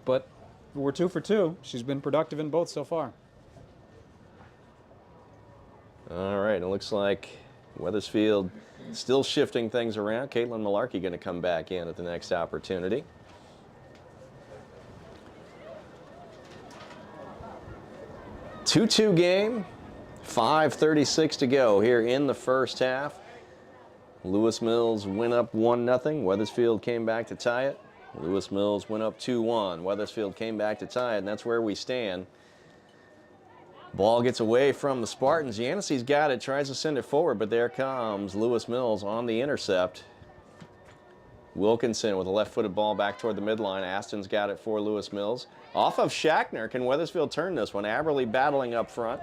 But we're 2 for 2. She's been productive in both so far. All right, it looks like Wethersfield still shifting things around. Caitlin Malarkey going to come back in at the next opportunity. Two-two game, 5:36 to go here in the first half. Lewis Mills went up 1-0. Wethersfield came back to tie it. Lewis Mills went up 2-1. Wethersfield came back to tie it, and that's where we stand. Ball gets away from the Spartans. Yancey's got it, tries to send it forward, but there comes Lewis Mills on the intercept. Wilkinson with a left-footed ball back toward the midline. Aston's got it for Lewis Mills. Off of Shackner. Can Wethersfield turn this one? Aberley battling up front.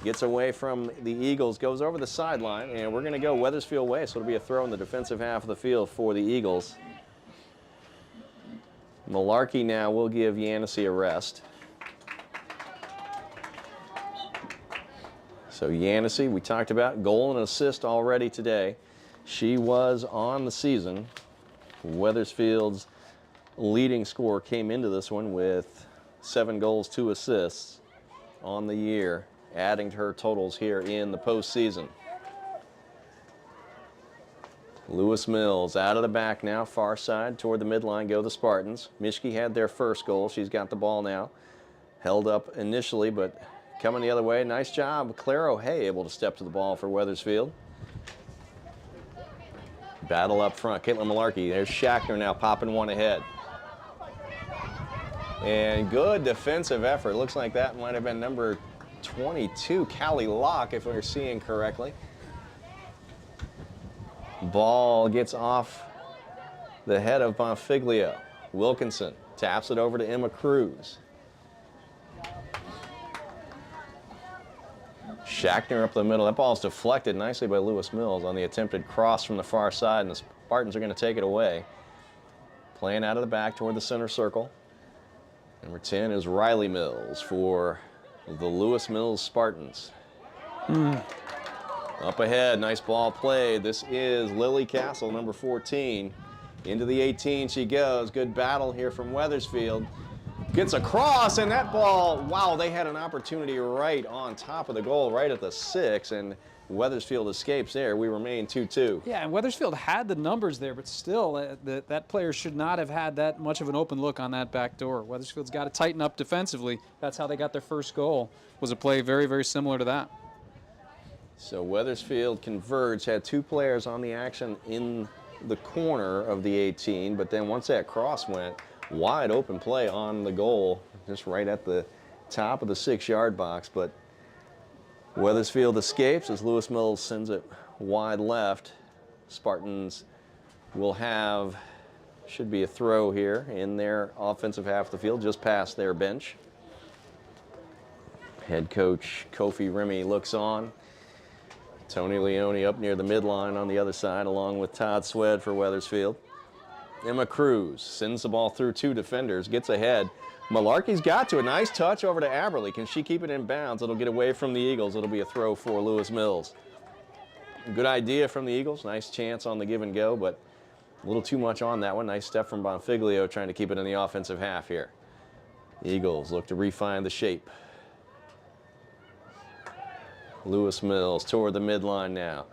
Gets away from the Eagles, goes over the sideline, and we're going to go Wethersfield way, so it'll be a throw in the defensive half of the field for the Eagles. Malarkey now will give Yancey a rest. So Yancey, we talked about goal and assist already today. She was on the season. Wethersfield's leading scorer came into this one with 7 goals, 2 assists on the year, adding to her totals here in the postseason. Lewis Mills out of the back now, far side toward the midline go the Spartans. Mischke had their first goal. She's got the ball now. Held up initially, but coming the other way. Nice job. Claire O'Hay able to step to the ball for Wethersfield. Battle up front. Caitlin Malarkey. There's Shackner now popping one ahead. And good defensive effort. Looks like that might have been number 22, Callie Locke, if we're seeing correctly. Ball gets off the head of Bonfiglio. Wilkinson taps it over to Emma Cruz. Shackner up the middle. That ball's deflected nicely by Lewis Mills on the attempted cross from the far side, and the Spartans are going to take it away. Playing out of the back toward the center circle. Number 10 is Riley Mills for the Lewis Mills Spartans. Up ahead, nice ball played. This is Lily Castle, number 14. Into the 18 she goes. Good battle here from Wethersfield. Gets across, and that ball, wow, they had an opportunity right on top of the goal, right at the 6, and Wethersfield escapes there. We remain 2-2. Yeah, and Wethersfield had the numbers there, but still, that player should not have had that much of an open look on that back door. Wethersfield's got to tighten up defensively. That's how they got their first goal, was a play very, very similar to that. So Wethersfield converged, had 2 players on the action in the corner of the 18, but then once that cross went, wide open play on the goal, just right at the top of the 6-yard box, but Wethersfield escapes as Lewis Mills sends it wide left. Spartans will have, should be a throw here in their offensive half of the field, just past their bench. Head coach Kofi Remy looks on. Tony Leone up near the midline on the other side, along with Todd Swed for Wethersfield. Emma Cruz sends the ball through 2 defenders, gets ahead. Malarkey's got to a nice touch over to Aberley. Can she keep it in bounds? It'll get away from the Eagles. It'll be a throw for Lewis Mills. Good idea from the Eagles. Nice chance on the give and go, but a little too much on that one. Nice step from Bonfiglio trying to keep it in the offensive half here. Eagles look to refine the shape. Lewis Mills toward the midline now.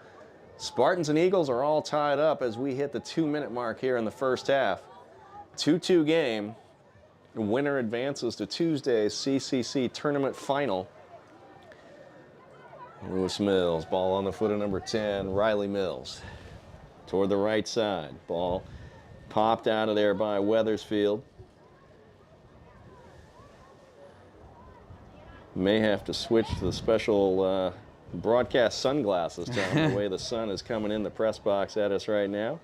Spartans and Eagles are all tied up as we hit the 2-minute mark here in the first half. 2-2 game. The winner advances to Tuesday's CCC tournament final. Lewis Mills, ball on the foot of number 10, Riley Mills. Toward the right side. Ball popped out of there by Wethersfield. May have to switch to the special broadcast sunglasses, Tom, the way the sun is coming in the press box at us right now.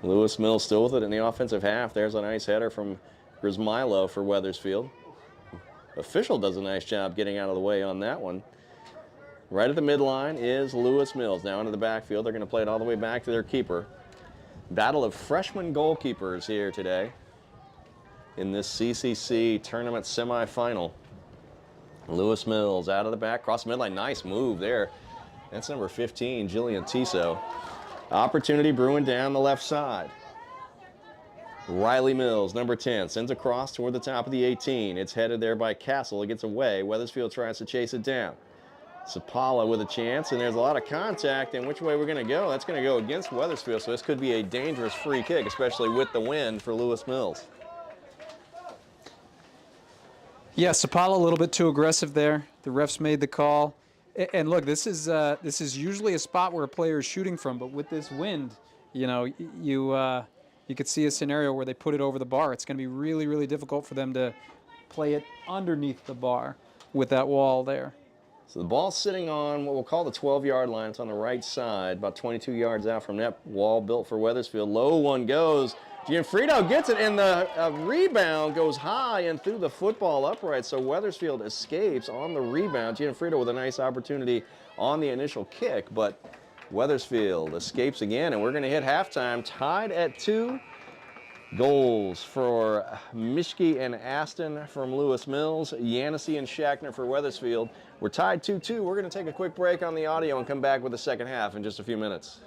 Lewis Mills still with it in the offensive half. There's a nice header from Grismilo for Wethersfield. Official does a nice job getting out of the way on that one. Right at the midline is Lewis Mills. Now into the backfield. They're going to play it all the way back to their keeper. Battle of freshman goalkeepers here today in this CCC tournament semifinal. Lewis Mills out of the back, cross the midline. Nice move there. That's number 15, Jillian Tiso. Opportunity brewing down the left side. Riley Mills, number 10, sends a cross toward the top of the 18. It's headed there by Castle. It gets away. Wethersfield tries to chase it down. Sapala with a chance, and there's a lot of contact. And which way we're going to go? That's going to go against Wethersfield, so this could be a dangerous free kick, especially with the wind for Lewis Mills. Yeah, Sapala a little bit too aggressive there. The refs made the call. And look, this is usually a spot where a player is shooting from, but with this wind, you know, you could see a scenario where they put it over the bar. It's going to be really, really difficult for them to play it underneath the bar with that wall there. So the ball's sitting on what we'll call the 12-yard line. It's on the right side, about 22 yards out from that wall built for Wethersfield. Low one goes. Gianfrido gets it, and the rebound goes high and through the football upright. So Wethersfield escapes on the rebound. Gianfrido with a nice opportunity on the initial kick, but Wethersfield escapes again, and we're going to hit halftime tied at 2. Goals for Mischke and Aston from Lewis Mills, Yanisey and Schachner for Wethersfield. We're tied 2-2. We're going to take a quick break on the audio and come back with the second half in just a few minutes.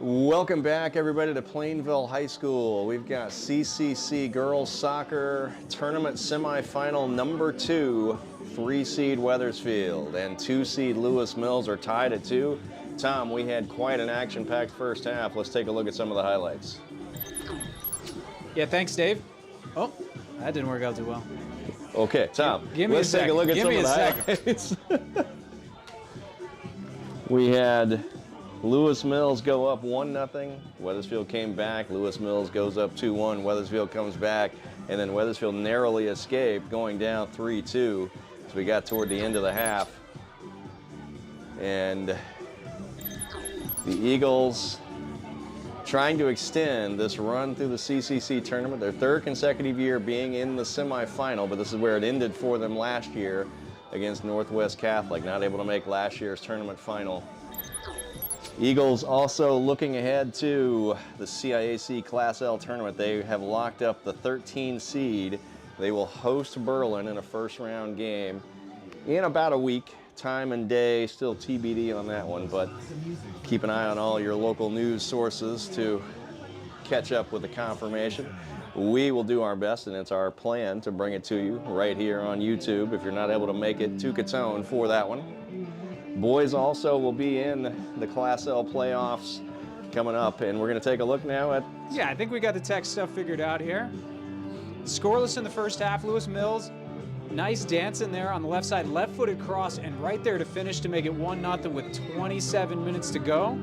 Welcome back, everybody, to Plainville High School. We've got CCC Girls Soccer Tournament Semifinal number 2. 3-seed Wethersfield and 2-seed Lewis Mills are tied at 2. Tom, we had quite an action-packed first half. Let's take a look at some of the highlights. Yeah, thanks, Dave. Oh, that didn't work out too well. Okay, Tom, Give me let's take a look at some of the highlights. We had Lewis Mills go up 1-0. Wethersfield came back. Lewis Mills goes up 2-1. Wethersfield comes back, and then Wethersfield narrowly escaped, going down 3-2 as we got toward the end of the half. And the Eagles trying to extend this run through the CCC tournament, their 3rd consecutive year being in the semifinal, but this is where it ended for them last year against Northwest Catholic, not able to make last year's tournament final. Eagles also looking ahead to the CIAC Class L tournament. They have locked up the 13 seed. They will host Berlin in a first-round game in about a week. Time and day still TBD on that one, but keep an eye on all your local news sources to catch up with the confirmation. We will do our best, and it's our plan to bring it to you right here on YouTube if you're not able to make it to Catone for that one. Boys also will be in the Class L playoffs coming up, and we're going to take a look now at... Yeah, I think we got the tech stuff figured out here. Scoreless in the first half. Lewis Mills, nice dance in there on the left side, left-footed cross, and right there to finish to make it 1-0 with 27 minutes to go.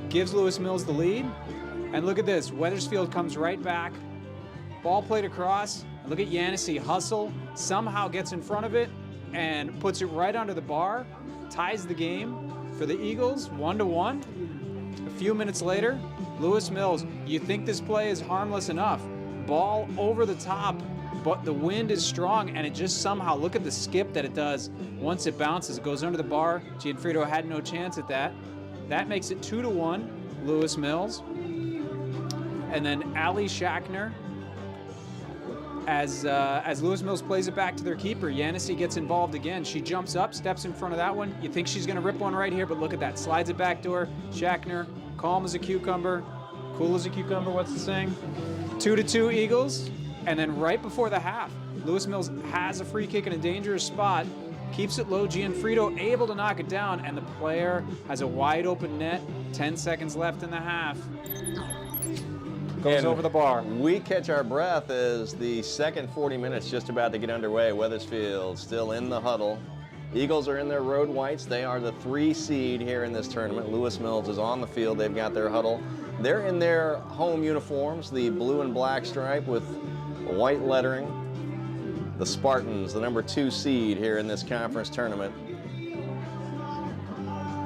Gives Lewis Mills the lead. And look at this, Wethersfield comes right back. Ball played across. And look at Yanissi hustle, somehow gets in front of it and puts it right under the bar. Ties the game for the Eagles, 1-1. A few minutes later, Lewis Mills, you think this play is harmless enough. Ball over the top, but the wind is strong, and it just somehow, look at the skip that it does. Once it bounces, it goes under the bar. Gianfrido had no chance at that. That makes it 2-1, Lewis Mills. And then Ali Shackner, as Lewis Mills plays it back to their keeper, Yanissi gets involved again. She jumps up, steps in front of that one. You think she's going to rip one right here, but look at that. Slides it back door. Shackner, calm as a cucumber, cool as a cucumber, what's the saying? 2-2 Eagles. And then right before the half, Lewis Mills has a free kick in a dangerous spot, keeps it low. Gianfrido able to knock it down, and the player has a wide open net. 10 seconds left in the half. Goes And over the bar. We catch our breath as the second 40 minutes just about to get underway. Wethersfield still in the huddle. Eagles are in their road whites. They are the 3 seed here in this tournament. Lewis Mills is on the field. They've got their huddle. They're in their home uniforms, the blue and black stripe with white lettering. The Spartans, the number 2 seed here in this conference tournament.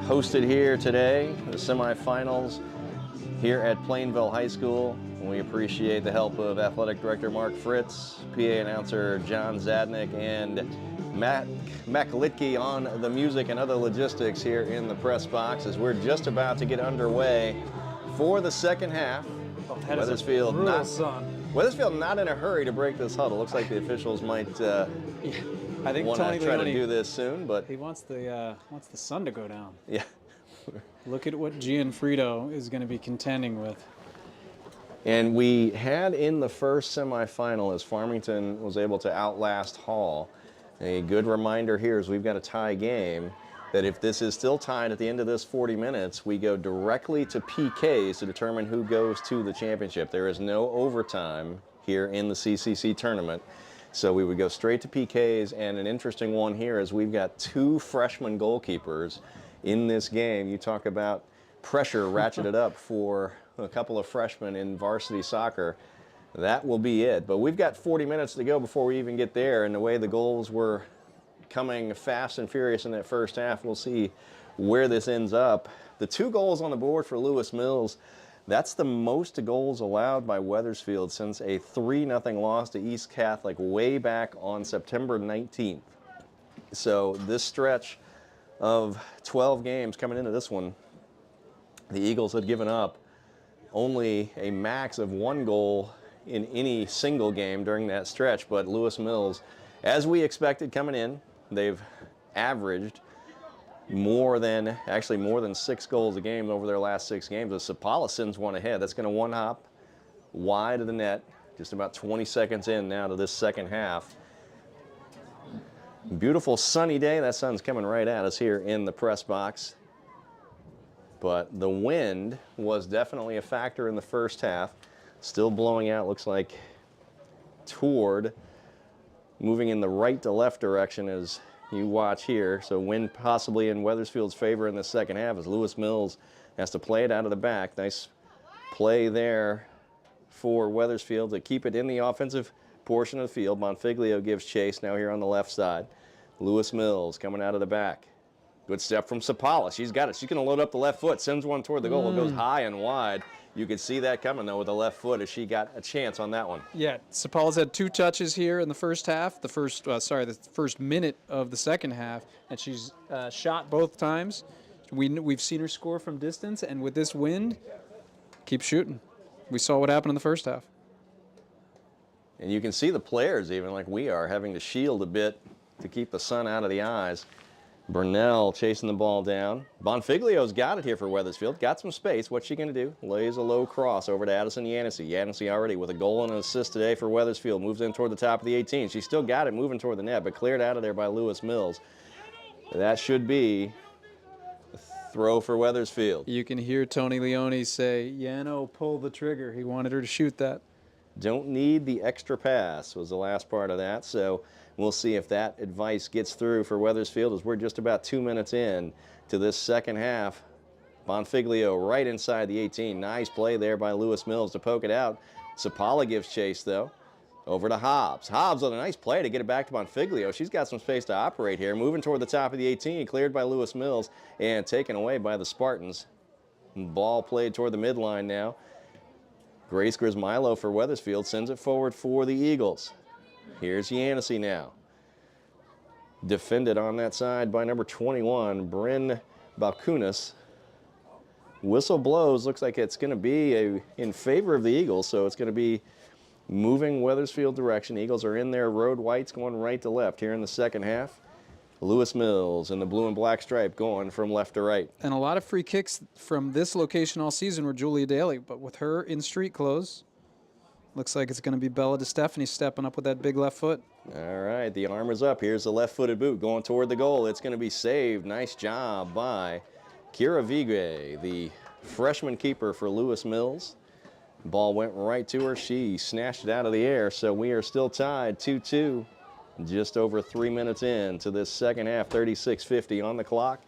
Hosted here today, the semifinals here at Plainville High School. We appreciate the help of Athletic Director Mark Fritz, PA announcer John Zadnik, and Matt Maklitke on the music and other logistics here in the press box as we're just about to get underway for the second half. Wethersfield not in a hurry to break this huddle. Looks like the officials might I think want Tony to try Leone, to do this soon, but he wants the sun to go down. yeah. Look at what Gianfrido is going to be contending with. And we had in the first semifinal, as Farmington was able to outlast Hall, a good reminder here is we've got a tie game, that if this is still tied at the end of this 40 minutes, we go directly to PKs to determine who goes to the championship. There is no overtime here in the CCC tournament. So we would go straight to PKs, and an interesting one here is we've got 2 freshman goalkeepers in this game. You talk about pressure ratcheted up for a couple of freshmen in varsity soccer. That will be it. But we've got 40 minutes to go before we even get there, and the way the goals were coming fast and furious in that first half, we'll see where this ends up. The 2 goals on the board for Lewis Mills, that's the most goals allowed by Wethersfield since a 3-0 loss to East Catholic way back on September 19th. So this stretch of 12 games coming into this one, the Eagles had given up only a max of 1 goal in any single game during that stretch, but Lewis Mills, as we expected coming in, they've averaged more than 6 goals a game over their last 6 games. As Sapala sends one ahead, that's going to one hop wide of the net. Just about 20 seconds in now to this second half. Beautiful sunny day. That sun's coming right at us here in the press box. But the wind was definitely a factor in the first half. Still blowing out, looks like toward, moving in the right to left direction as you watch here. So wind possibly in Wethersfield's favor in the second half as Lewis Mills has to play it out of the back. Nice play there for Wethersfield to keep it in the offensive portion of the field. Bonfiglio gives chase now here on the left side. Lewis Mills coming out of the back. Good step from Sapala. She's got it. She's going to load up the left foot, sends one toward the goal. It goes high and wide. You could see that coming, though, with the left foot as she got a chance on that one. Yeah, Sapala's had 2 touches here in the first half, the first minute of the second half, and she's shot both times. We've seen her score from distance, and with this wind, keep shooting. We saw what happened in the first half. And you can see the players, even like we are, having to shield a bit to keep the sun out of the eyes. Burnell chasing the ball down. Bonfiglio's got it here for Wethersfield. Got some space. What's she going to do? Lays a low cross over to Addison Yancey. Yancey already with a goal and an assist today for Wethersfield. Moves in toward the top of the 18. She's still got it moving toward the net, but cleared out of there by Lewis Mills. That should be a throw for Wethersfield. You can hear Tony Leone say, Yano, pull the trigger. He wanted her to shoot that. Don't need the extra pass was the last part of that. So we'll see if that advice gets through for Wethersfield as we're just about 2 minutes in to this second half. Bonfiglio right inside the 18. Nice play there by Lewis Mills to poke it out. Sapala gives chase, though. Over to Hobbs. Hobbs with a nice play to get it back to Bonfiglio. She's got some space to operate here. Moving toward the top of the 18. Cleared by Lewis Mills and taken away by the Spartans. Ball played toward the midline now. Grace Grismilo for Wethersfield sends it forward for the Eagles. Here's Yancey now. Defended on that side by number 21, Bryn Balkunas. Whistle blows. Looks like it's going to be in favor of the Eagles, so it's going to be moving Wethersfield direction. Eagles are in their road whites going right to left here in the second half. Lewis Mills in the blue and black stripe going from left to right. And a lot of free kicks from this location all season were Julia Daly, but with her in street clothes, looks like it's going to be Bella DeStefani stepping up with that big left foot. All right, the arm is up. Here's the left-footed boot going toward the goal. It's going to be saved. Nice job by Kira Vigre, the freshman keeper for Lewis Mills. Ball went right to her. She snatched it out of the air, so we are still tied 2-2. Just over 3 minutes in to this second half, 36:50 on the clock.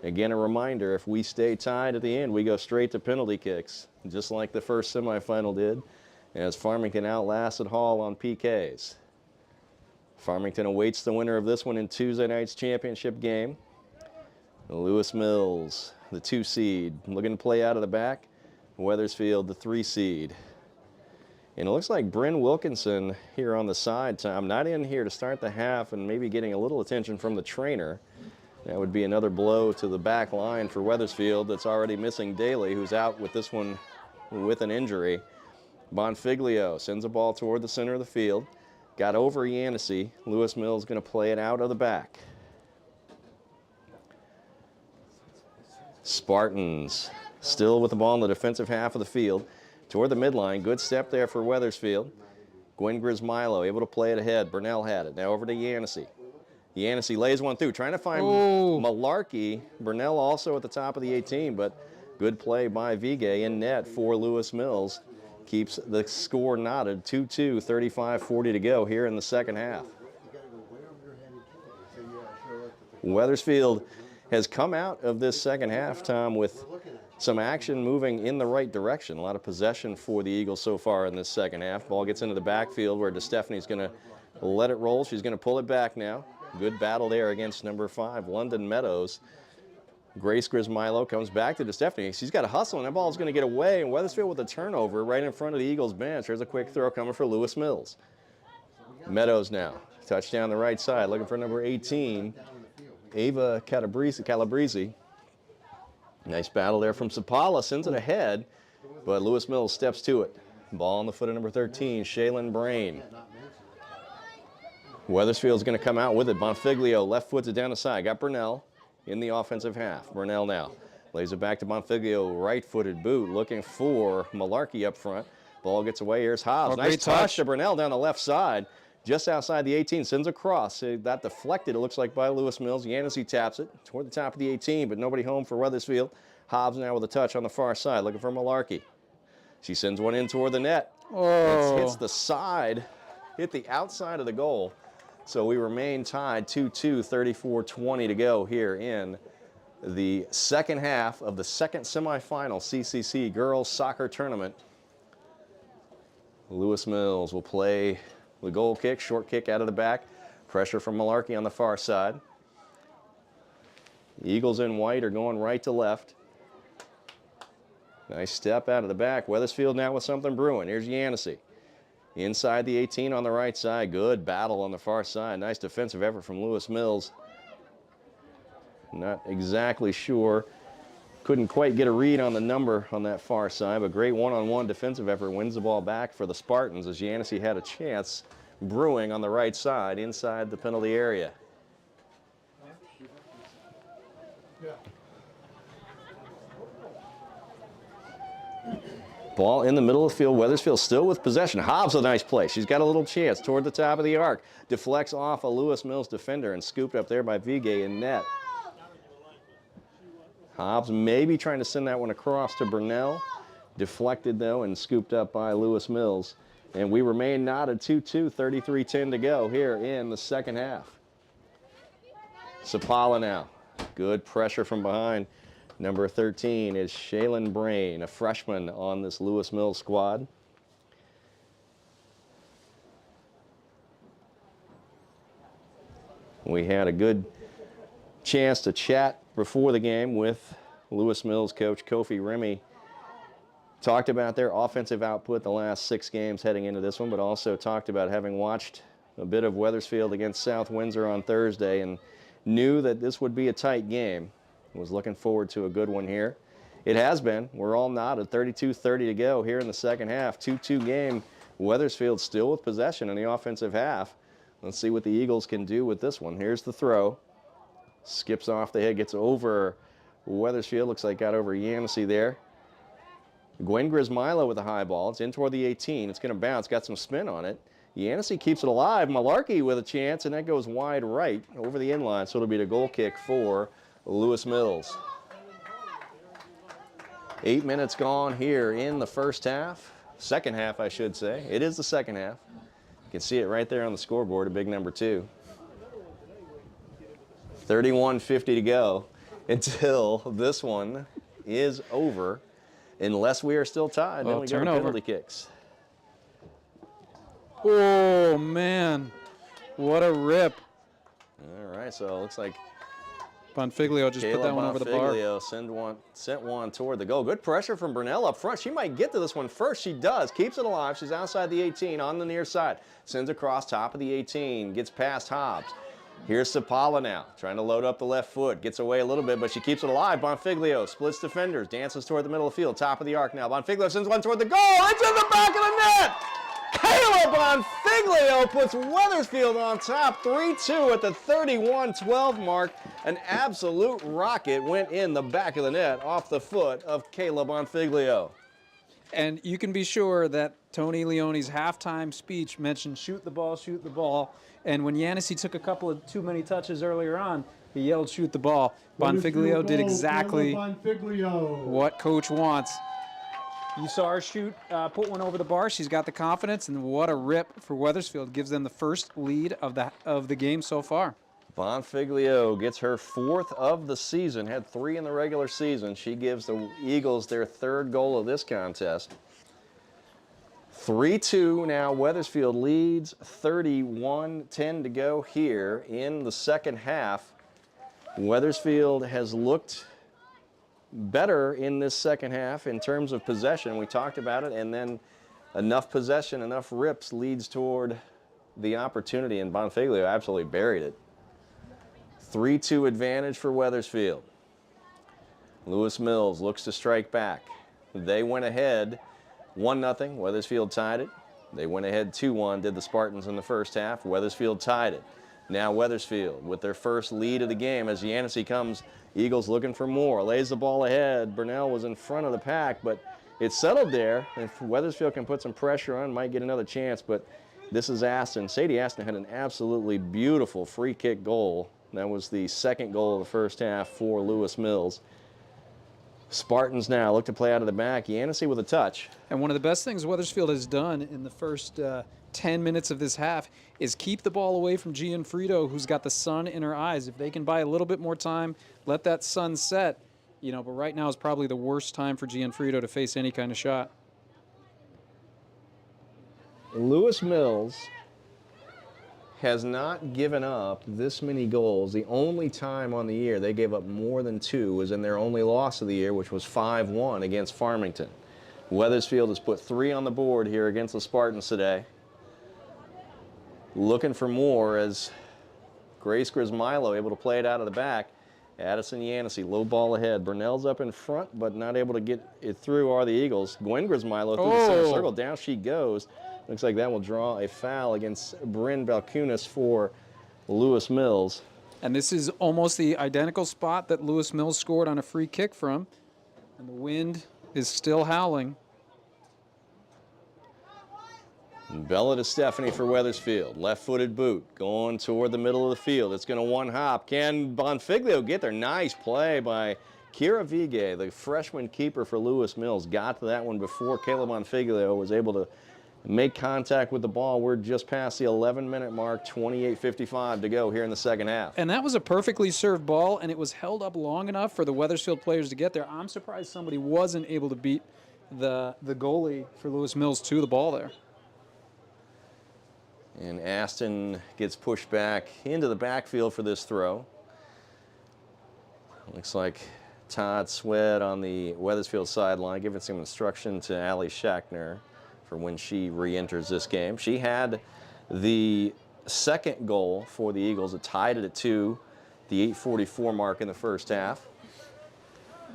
Again, a reminder, if we stay tied at the end, we go straight to penalty kicks, just like the first semifinal did, as Farmington outlasted Hall on PKs. Farmington awaits the winner of this one in Tuesday night's championship game. Lewis Mills, the 2 seed, looking to play out of the back. Wethersfield, the 3 seed. And it looks like Bryn Wilkinson here on the side, Tom, not in here to start the half and maybe getting a little attention from the trainer. That would be another blow to the back line for Wethersfield that's already missing Daly, who's out with this one with an injury. Bonfiglio sends a ball toward the center of the field. Got over Yancey. Lewis Mills going to play it out of the back. Spartans still with the ball in the defensive half of the field. Toward the midline. Good step there for Wethersfield. Gwen Grismilo able to play it ahead. Burnell had it. Now over to Yancey. Yancey lays one through. Trying to find Malarkey. Burnell also at the top of the 18, but good play by Vigay in net for Lewis Mills. Keeps the score knotted. 2-2, 35-40 to go here in the second half. Wethersfield has come out of this second half, Tom, with some action moving in the right direction. A lot of possession for the Eagles so far in this second half. Ball gets into the backfield where DeStefani's going to let it roll. She's going to pull it back now. Good battle there against number 5, London Meadows. Grace Grismilo comes back to DeStefani. She's got a hustle, and that ball is going to get away. And Wethersfield with a turnover right in front of the Eagles bench. There's a quick throw coming for Lewis Mills. Meadows now. Touchdown the right side, looking for number 18, Ava Calabrese. Nice battle there from Sapala, sends it ahead, but Lewis Mills steps to it. Ball on the foot of number 13, Shaylin Brain. Wethersfield's going to come out with it. Bonfiglio left foots it down the side. Got Burnell in the offensive half. Burnell now lays it back to Bonfiglio, right-footed boot, looking for Malarkey up front. Ball gets away. Here's Hobbs. Oh, nice great touch touch to Burnell down the left side, just outside the 18. Sends across. That deflected, it looks like, by Lewis Mills. Yancey taps it toward the top of the 18, but nobody home for Wethersfield. Hobbs now with a touch on the far side, looking for Malarkey. She sends one in toward the net. Oh. It hits the side, hit the outside of the goal. So we remain tied 2-2, 34-20 to go here in the second half of the second semifinal CCC girls soccer tournament. Lewis Mills will play the goal kick, short kick out of the back. Pressure from Malarkey on the far side. The Eagles in white are going right to left. Nice step out of the back. Wethersfield now with something brewing. Here's Yancey. Inside the 18 on the right side. Good battle on the far side. Nice defensive effort from Lewis Mills. Not exactly sure. Couldn't quite get a read on the number on that far side, but great one-on-one defensive effort. Wins the ball back for the Spartans as Yancey had a chance brewing on the right side inside the penalty area. Ball in the middle of the field. Wethersfield still with possession. Hobbs a nice play. She's got a little chance toward the top of the arc. Deflects off a Lewis Mills defender and scooped up there by Vigay in net. Hobbs maybe trying to send that one across to Burnell. Deflected, though, and scooped up by Lewis Mills. And we remain knotted 2-2, 33-10 to go here in the second half. Sapala now. Good pressure from behind. Number 13 is Shaylin Brain, a freshman on this Lewis Mills squad. We had a good chance to chat before the game with Lewis Mills coach Kofi Remy. Talked about their offensive output the last 6 games heading into this one, but also talked about having watched a bit of Wethersfield against South Windsor on Thursday and knew that this would be a tight game. Was looking forward to a good one here. It has been. We're all knotted. 32-30 to go here in the second half. 2-2 game. Wethersfield still with possession in the offensive half. Let's see what the Eagles can do with this one. Here's the throw. Skips off the head, gets over Wethersfield. Looks like got over Yancey there. Gwen Grismilo with a high ball. It's in toward the 18. It's going to bounce. Got some spin on it. Yancey keeps it alive. Malarkey with a chance, and that goes wide right over the inline. So it'll be the goal kick for Lewis Mills. 8 minutes gone here in the first half. Second half, I should say. It is the second half. You can see it right there on the scoreboard, a big number 2. 31:50 to go until this one is over. Unless we are still tied, then we go to penalty kicks. Oh, man. What a rip. All right, so it looks like Bonfiglio just put that one over the bar. Bonfiglio sent one toward the goal. Good pressure from Burnell up front. She might get to this one first. She does. Keeps it alive. She's outside the 18 on the near side. Sends across top of the 18. Gets past Hobbs. Here's Sapala now, trying to load up the left foot. Gets away a little bit, but she keeps it alive. Bonfiglio splits defenders. Dances toward the middle of the field. Top of the arc now. Bonfiglio sends one toward the goal. It's in the back of the net. Kayla Bonfiglio puts Wethersfield on top 3-2 at the 31-12 mark. An absolute rocket went in the back of the net off the foot of Kayla Bonfiglio. And you can be sure that Tony Leone's halftime speech mentioned shoot the ball, shoot the ball. And when Yancey took a couple of too many touches earlier on, he yelled shoot the ball. Bonfiglio did exactly what coach wants. You saw her shoot, put one over the bar. She's got the confidence, and what a rip for Wethersfield. Gives them the first lead of the game so far. Bonfiglio gets her 4th of the season, had 3 in the regular season. She gives the Eagles their 3rd goal of this contest. 3-2 now, Wethersfield leads, 31-10 to go here in the second half. Wethersfield has looked better in this second half in terms of possession. We talked about it, and then enough possession, enough rips leads toward the opportunity, and Bonfiglio absolutely buried it. 3-2 advantage for Wethersfield. Lewis Mills looks to strike back. They went ahead 1-0. Wethersfield tied it. They went ahead 2-1, did the Spartans in the first half. Wethersfield tied it. Now Wethersfield with their first lead of the game as Yancey comes. Eagles looking for more. Lays the ball ahead. Burnell was in front of the pack, but it's settled there. If Wethersfield can put some pressure on, might get another chance, but this is Aston. Sadie Aston had an absolutely beautiful free kick goal. That was the second goal of the first half for Lewis Mills. Spartans now look to play out of the back. Yancey with a touch. And one of the best things Wethersfield has done in the first 10 minutes of this half is keep the ball away from Gianfrido, who's got the sun in her eyes. If they can buy a little bit more time, let that sun set, you know, but right now is probably the worst time for Gianfrido to face any kind of shot. Lewis Mills has not given up this many goals. The only time on the year they gave up more than 2 was in their only loss of the year, which was 5-1 against Farmington. Wethersfield has put 3 on the board here against the Spartans today. Looking for more as Grace Grismilo able to play it out of the back. Addison Yancey, low ball ahead. Burnell's up in front, but not able to get it through are the Eagles. Gwen Grismilo through the center circle. Down she goes. Looks like that will draw a foul against Bryn Balkunas for Lewis Mills. And this is almost the identical spot that Lewis Mills scored on a free kick from. And the wind is still howling. Bella to Stephanie for Wethersfield. Left-footed boot going toward the middle of the field. It's going to one-hop. Can Bonfiglio get there? Nice play by Kira Vigay, the freshman keeper for Lewis Mills. Got to that one before Caleb Bonfiglio was able to make contact with the ball. We're just past the 11-minute mark, 28:55 to go here in the second half. And that was a perfectly served ball, and it was held up long enough for the Wethersfield players to get there. I'm surprised somebody wasn't able to beat the goalie for Lewis Mills to the ball there. And Aston gets pushed back into the backfield for this throw. Looks like Todd Swed on the Wethersfield sideline giving some instruction to Allie Schachner for when she re-enters this game. She had the second goal for the Eagles. It tied it at 2, the 8:44 mark in the first half.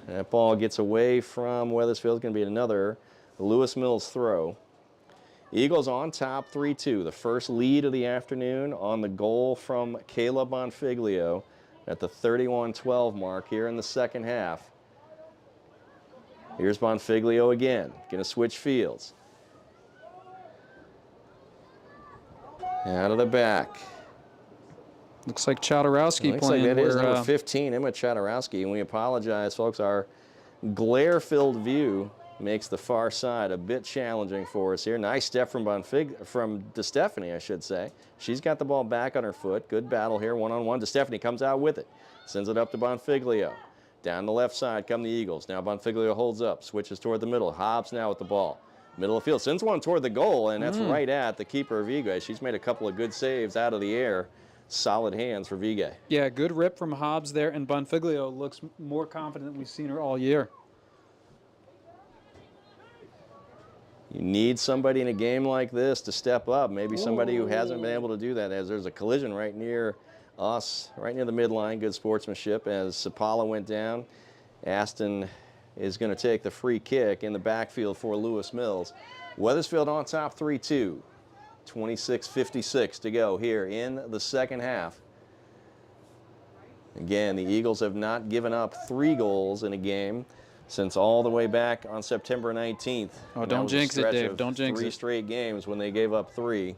And that ball gets away from Wethersfield. It's going to be another Lewis Mills throw. Eagles on top 3-2. The first lead of the afternoon on the goal from Caleb Bonfiglio at the 31-12 mark here in the second half. Here's Bonfiglio again. Going to switch fields. Out of the back. Looks like Chodorowski Looks playing. like that is number 15, Emma Chodorowski. And we apologize, folks. Our glare-filled view makes the far side a bit challenging for us here. Nice step from DeStefani, I should say. She's got the ball back on her foot. Good battle here, one-on-one. DeStefani comes out with it. Sends it up to Bonfiglio. Down the left side come the Eagles. Now Bonfiglio holds up, switches toward the middle. Hobbs now with the ball. Middle of the field, sends one toward the goal, and that's right at the keeper, Vigay. She's made a couple of good saves out of the air. Solid hands for Vigay. Yeah, good rip from Hobbs there, and Bonfiglio looks more confident than we've seen her all year. You need somebody in a game like this to step up. Maybe somebody who hasn't been able to do that, as there's a collision right near us, right near the midline. Good sportsmanship as Sapala went down. Aston is going to take the free kick in the backfield for Lewis Mills. Wethersfield on top 3-2. 26:56 to go here in the second half. Again, the Eagles have not given up 3 goals in a game since all the way back on September 19th. Oh, don't jinx it, Dave. Don't jinx it. 3 straight games when they gave up 3.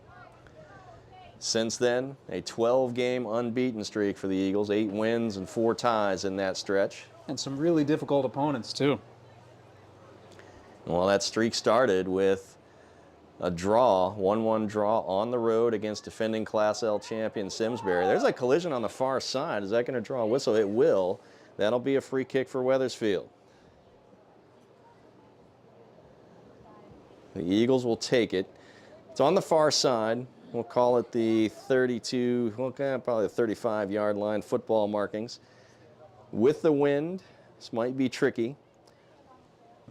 Since then, a 12-game unbeaten streak for the Eagles. 8 wins and 4 ties in that stretch. And some really difficult opponents, too. Well, that streak started with a draw, 1-1 draw on the road against defending Class L champion Simsbury. There's a collision on the far side. Is that going to draw a whistle? It will. That'll be a free kick for Wethersfield. The Eagles will take it. It's on the far side. We'll call it the 32, well, probably the 35-yard line football markings. With the wind, this might be tricky.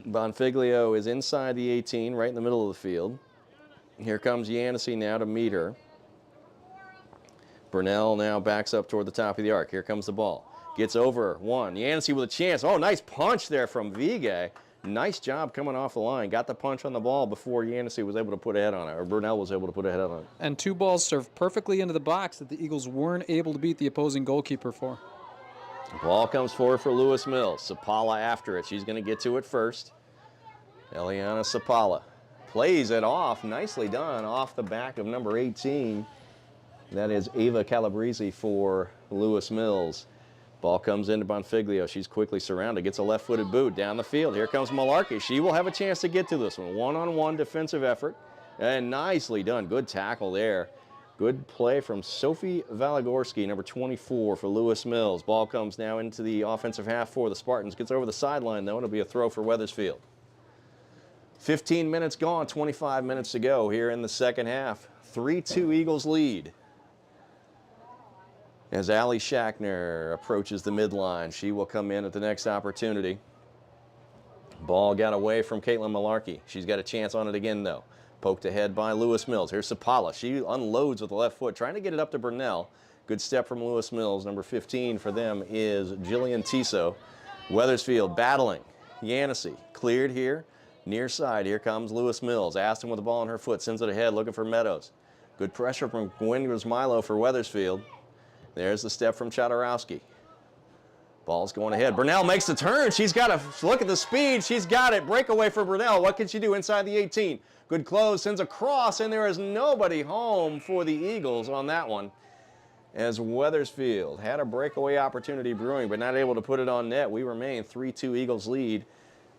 Bonfiglio is inside the 18, right in the middle of the field. Here comes Yancey now to meet her. Burnell now backs up toward the top of the arc. Here comes the ball. Gets over one. Yancey with a chance. Oh, nice punch there from Vigay. Nice job coming off the line. Got the punch on the ball before Yancey was able to put a head on it, or Brunel was able to put a head on it. And 2 balls served perfectly into the box that the Eagles weren't able to beat the opposing goalkeeper for. Ball comes forward for Lewis Mills. Sapala after it. She's going to get to it first. Eliana Sapala plays it off. Nicely done off the back of number 18. That is Ava Calabrese for Lewis Mills. Ball comes into Bonfiglio. She's quickly surrounded. Gets a left-footed boot down the field. Here comes Malarkey. She will have a chance to get to this one. One-on-one defensive effort. And nicely done. Good tackle there. Good play from Sophie Valagorski, number 24 for Lewis Mills. Ball comes now into the offensive half for the Spartans. Gets over the sideline, though. It'll be a throw for Wethersfield. 15 minutes gone, 25 minutes to go here in the second half. 3-2 Eagles lead. As Allie Shackner approaches the midline, she will come in at the next opportunity. Ball got away from Caitlin Malarkey. She's got a chance on it again, though. Poked ahead by Lewis Mills. Here's Sapala. She unloads with the left foot, trying to get it up to Brunel. Good step from Lewis Mills. Number 15 for them is Jillian Tiso. Wethersfield battling. Yancey cleared here. Near side, here comes Lewis Mills. Aston with the ball on her foot, sends it ahead, looking for Meadows. Good pressure from Gwenders Milo for Wethersfield. There's the step from Chodorowski. Ball's going ahead. Brunel makes the turn. She's got to look at the speed. She's got it. Breakaway for Brunel. What can she do inside the 18? Good close, sends a cross, and there is nobody home for the Eagles on that one. As Wethersfield had a breakaway opportunity brewing, but not able to put it on net. We remain 3-2 Eagles lead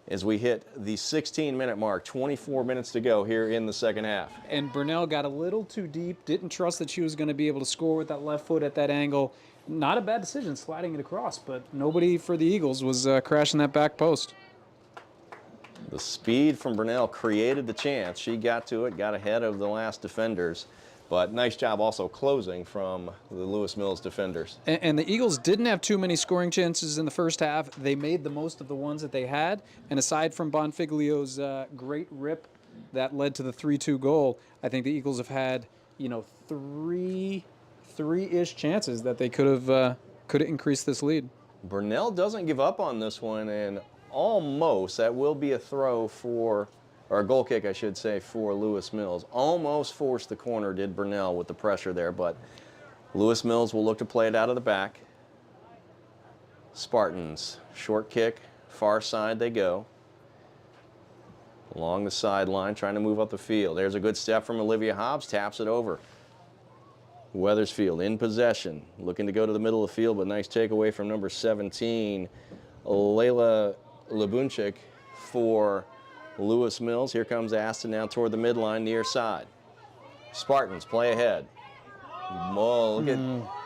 as we hit the 16-minute mark. 24 minutes to go here in the second half. And Brunel got a little too deep, didn't trust that she was going to be able to score with that left foot at that angle. Not a bad decision sliding it across, but nobody for the Eagles was crashing that back post. The speed from Brunel created the chance. She got to it, got ahead of the last defenders. But nice job also closing from the Lewis Mills defenders. And the Eagles didn't have too many scoring chances in the first half. They made the most of the ones that they had. And aside from Bonfiglio's great rip that led to the 3-2 goal, I think the Eagles have had, three-ish chances that they could have increased this lead. Brunel doesn't give up on this one, and almost that will be a throw for, or a goal kick, I should say, for Lewis Mills. Almost forced the corner, did Brunel, with the pressure there, but Lewis Mills will look to play it out of the back. Spartans, short kick, far side they go. Along the sideline, trying to move up the field. There's a good step from Olivia Hobbs, taps it over. Wethersfield in possession, looking to go to the middle of the field, but nice takeaway from number 17, Layla Lebunchik for Lewis Mills. Here comes Aston now toward the midline, near side. Spartans play ahead. Oh, look at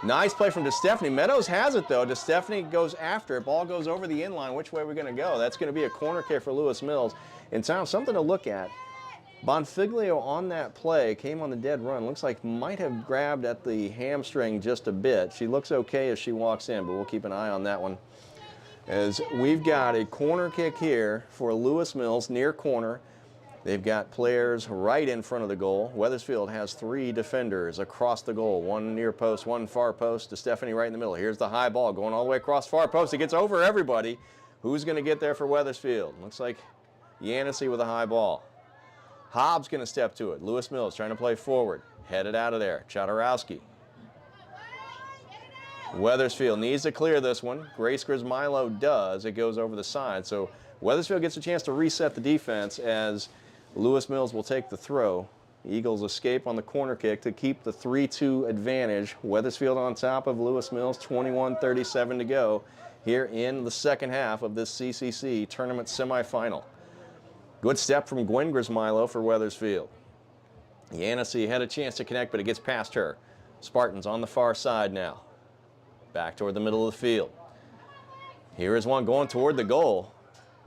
nice play from DeStefany. Meadows has it though. DeStefany goes after it. Ball goes over the inline. Which way are we going to go? That's going to be a corner kick for Lewis Mills. In town, something to look at. Bonfiglio on that play came on the dead run. Looks like might have grabbed at the hamstring just a bit. She looks okay as she walks in, but we'll keep an eye on that one. As we've got a corner kick here for Lewis Mills, near corner. They've got players right in front of the goal. Wethersfield has 3 defenders across the goal. One near post, one far post. DeStefany right in the middle. Here's the high ball going all the way across far post. It gets over everybody. Who's going to get there for Wethersfield? Looks like Yancey with a high ball. Hobbs going to step to it. Lewis Mills trying to play forward. Headed out of there. Chodorowski. Wethersfield needs to clear this one. Grace Grismilo does. It goes over the side. So Wethersfield gets a chance to reset the defense as Lewis Mills will take the throw. Eagles escape on the corner kick to keep the 3-2 advantage. Wethersfield on top of Lewis Mills, 21:37 to go here in the second half of this CCC tournament semifinal. Good step from Gwen Grismilo for Wethersfield. Yancey had a chance to connect, but it gets past her. Spartans on the far side now. Back toward the middle of the field. Here is one going toward the goal.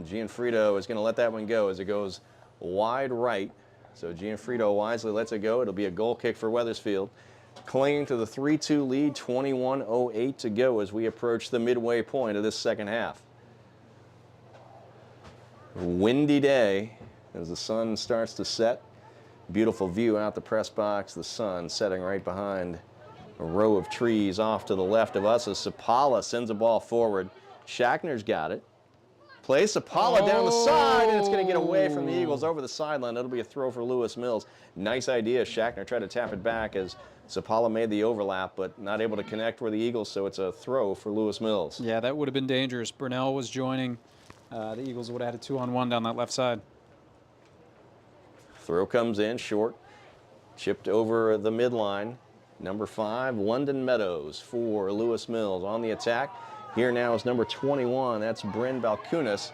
Gianfrido is going to let that one go as it goes wide right. So Gianfrido wisely lets it go. It'll be a goal kick for Wethersfield. Clinging to the 3-2 lead, 21:08 to go as we approach the midway point of this second half. Windy day as the sun starts to set. Beautiful view out the press box. The sun setting right behind a row of trees off to the left of us as Sapala sends a ball forward. Shackner's got it. Plays Sapala down the side, and it's going to get away from the Eagles over the sideline. It'll be a throw for Lewis Mills. Nice idea. Schachner tried to tap it back as Sapala made the overlap, but not able to connect where the Eagles, so it's a throw for Lewis Mills. Yeah, that would have been dangerous. Burnell was joining. The Eagles would have had a 2-on-1 down that left side. Throw comes in short, chipped over the midline. Number 5, London Meadows for Lewis Mills on the attack. Here now is number 21. That's Bryn Balkunas.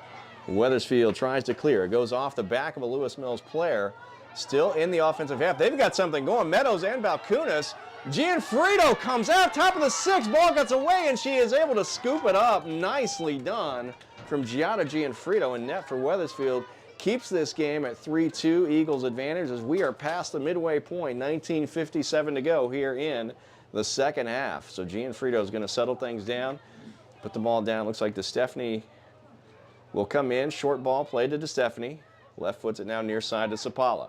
Wethersfield tries to clear. It goes off the back of a Lewis Mills player. Still in the offensive half. They've got something going. Meadows and Balkunas. Gianfrido comes out, top of the 6. Ball gets away, and she is able to scoop it up. Nicely done from Giada Gianfrido, and net for Wethersfield. Keeps this game at 3-2. Eagles advantage as we are past the midway point. 19:57 to go here in the second half. So Gianfrido is going to settle things down. Put the ball down. Looks like DeStefani will come in. Short ball played to DeStefani. Left foots it now near side to Sapala.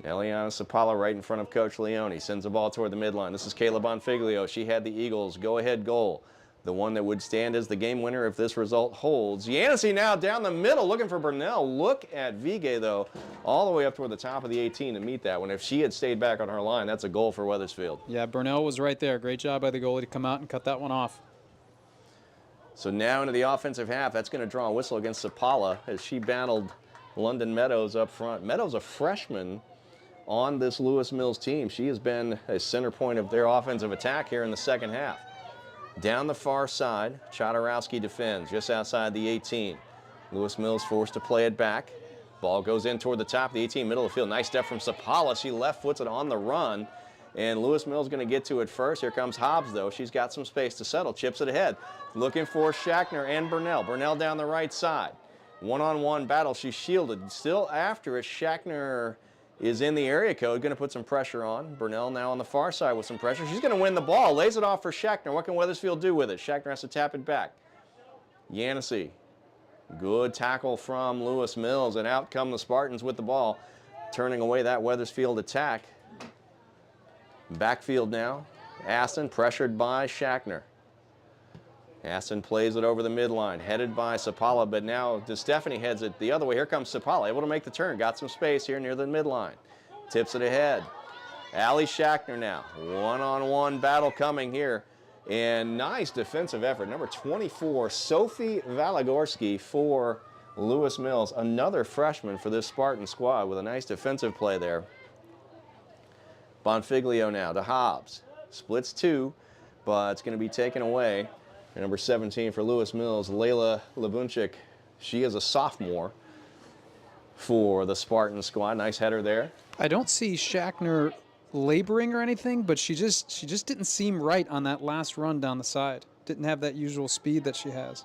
Eliana Sapala right in front of Coach Leone. Sends the ball toward the midline. This is Kayla Bonfiglio. She had the Eagles' go-ahead goal. The one that would stand as the game winner if this result holds. Yancey now down the middle looking for Burnell. Look at Vigay, though, all the way up toward the top of the 18 to meet that one. If she had stayed back on her line, that's a goal for Wethersfield. Yeah, Burnell was right there. Great job by the goalie to come out and cut that one off. So now into the offensive half. That's going to draw a whistle against Sapala as she battled London Meadows up front. Meadows, a freshman on this Lewis Mills team. She has been a center point of their offensive attack here in the second half. Down the far side, Chodorowski defends just outside the 18. Lewis Mills forced to play it back. Ball goes in toward the top of the 18, middle of the field. Nice step from Sapala. She left foots it on the run. And Lewis Mills going to get to it first. Here comes Hobbs, though. She's got some space to settle. Chips it ahead. Looking for Schachner and Burnell. Burnell down the right side. One-on-one battle. She's shielded. Still after it, Schachner is in the area code. Going to put some pressure on. Burnell now on the far side with some pressure. She's going to win the ball. Lays it off for Schachner. What can Wethersfield do with it? Schachner has to tap it back. Yancey. Good tackle from Lewis Mills. And out come the Spartans with the ball. Turning away that Wethersfield attack. Backfield now. Aston pressured by Schachner. Aston plays it over the midline, headed by Sapala, but now DeStefani heads it the other way. Here comes Sapala, able to make the turn. Got some space here near the midline. Tips it ahead. Allie Schachner now. One-on-one battle coming here. And nice defensive effort. Number 24, Sophie Valagorski for Lewis Mills. Another freshman for this Spartan squad with a nice defensive play there. Bonfiglio now to Hobbs. Splits 2, but it's going to be taken away. And number 17 for Lewis Mills, Layla Labunchik. She is a sophomore for the Spartan squad. Nice header there. I don't see Schachner laboring or anything, but she just didn't seem right on that last run down the side. Didn't have that usual speed that she has.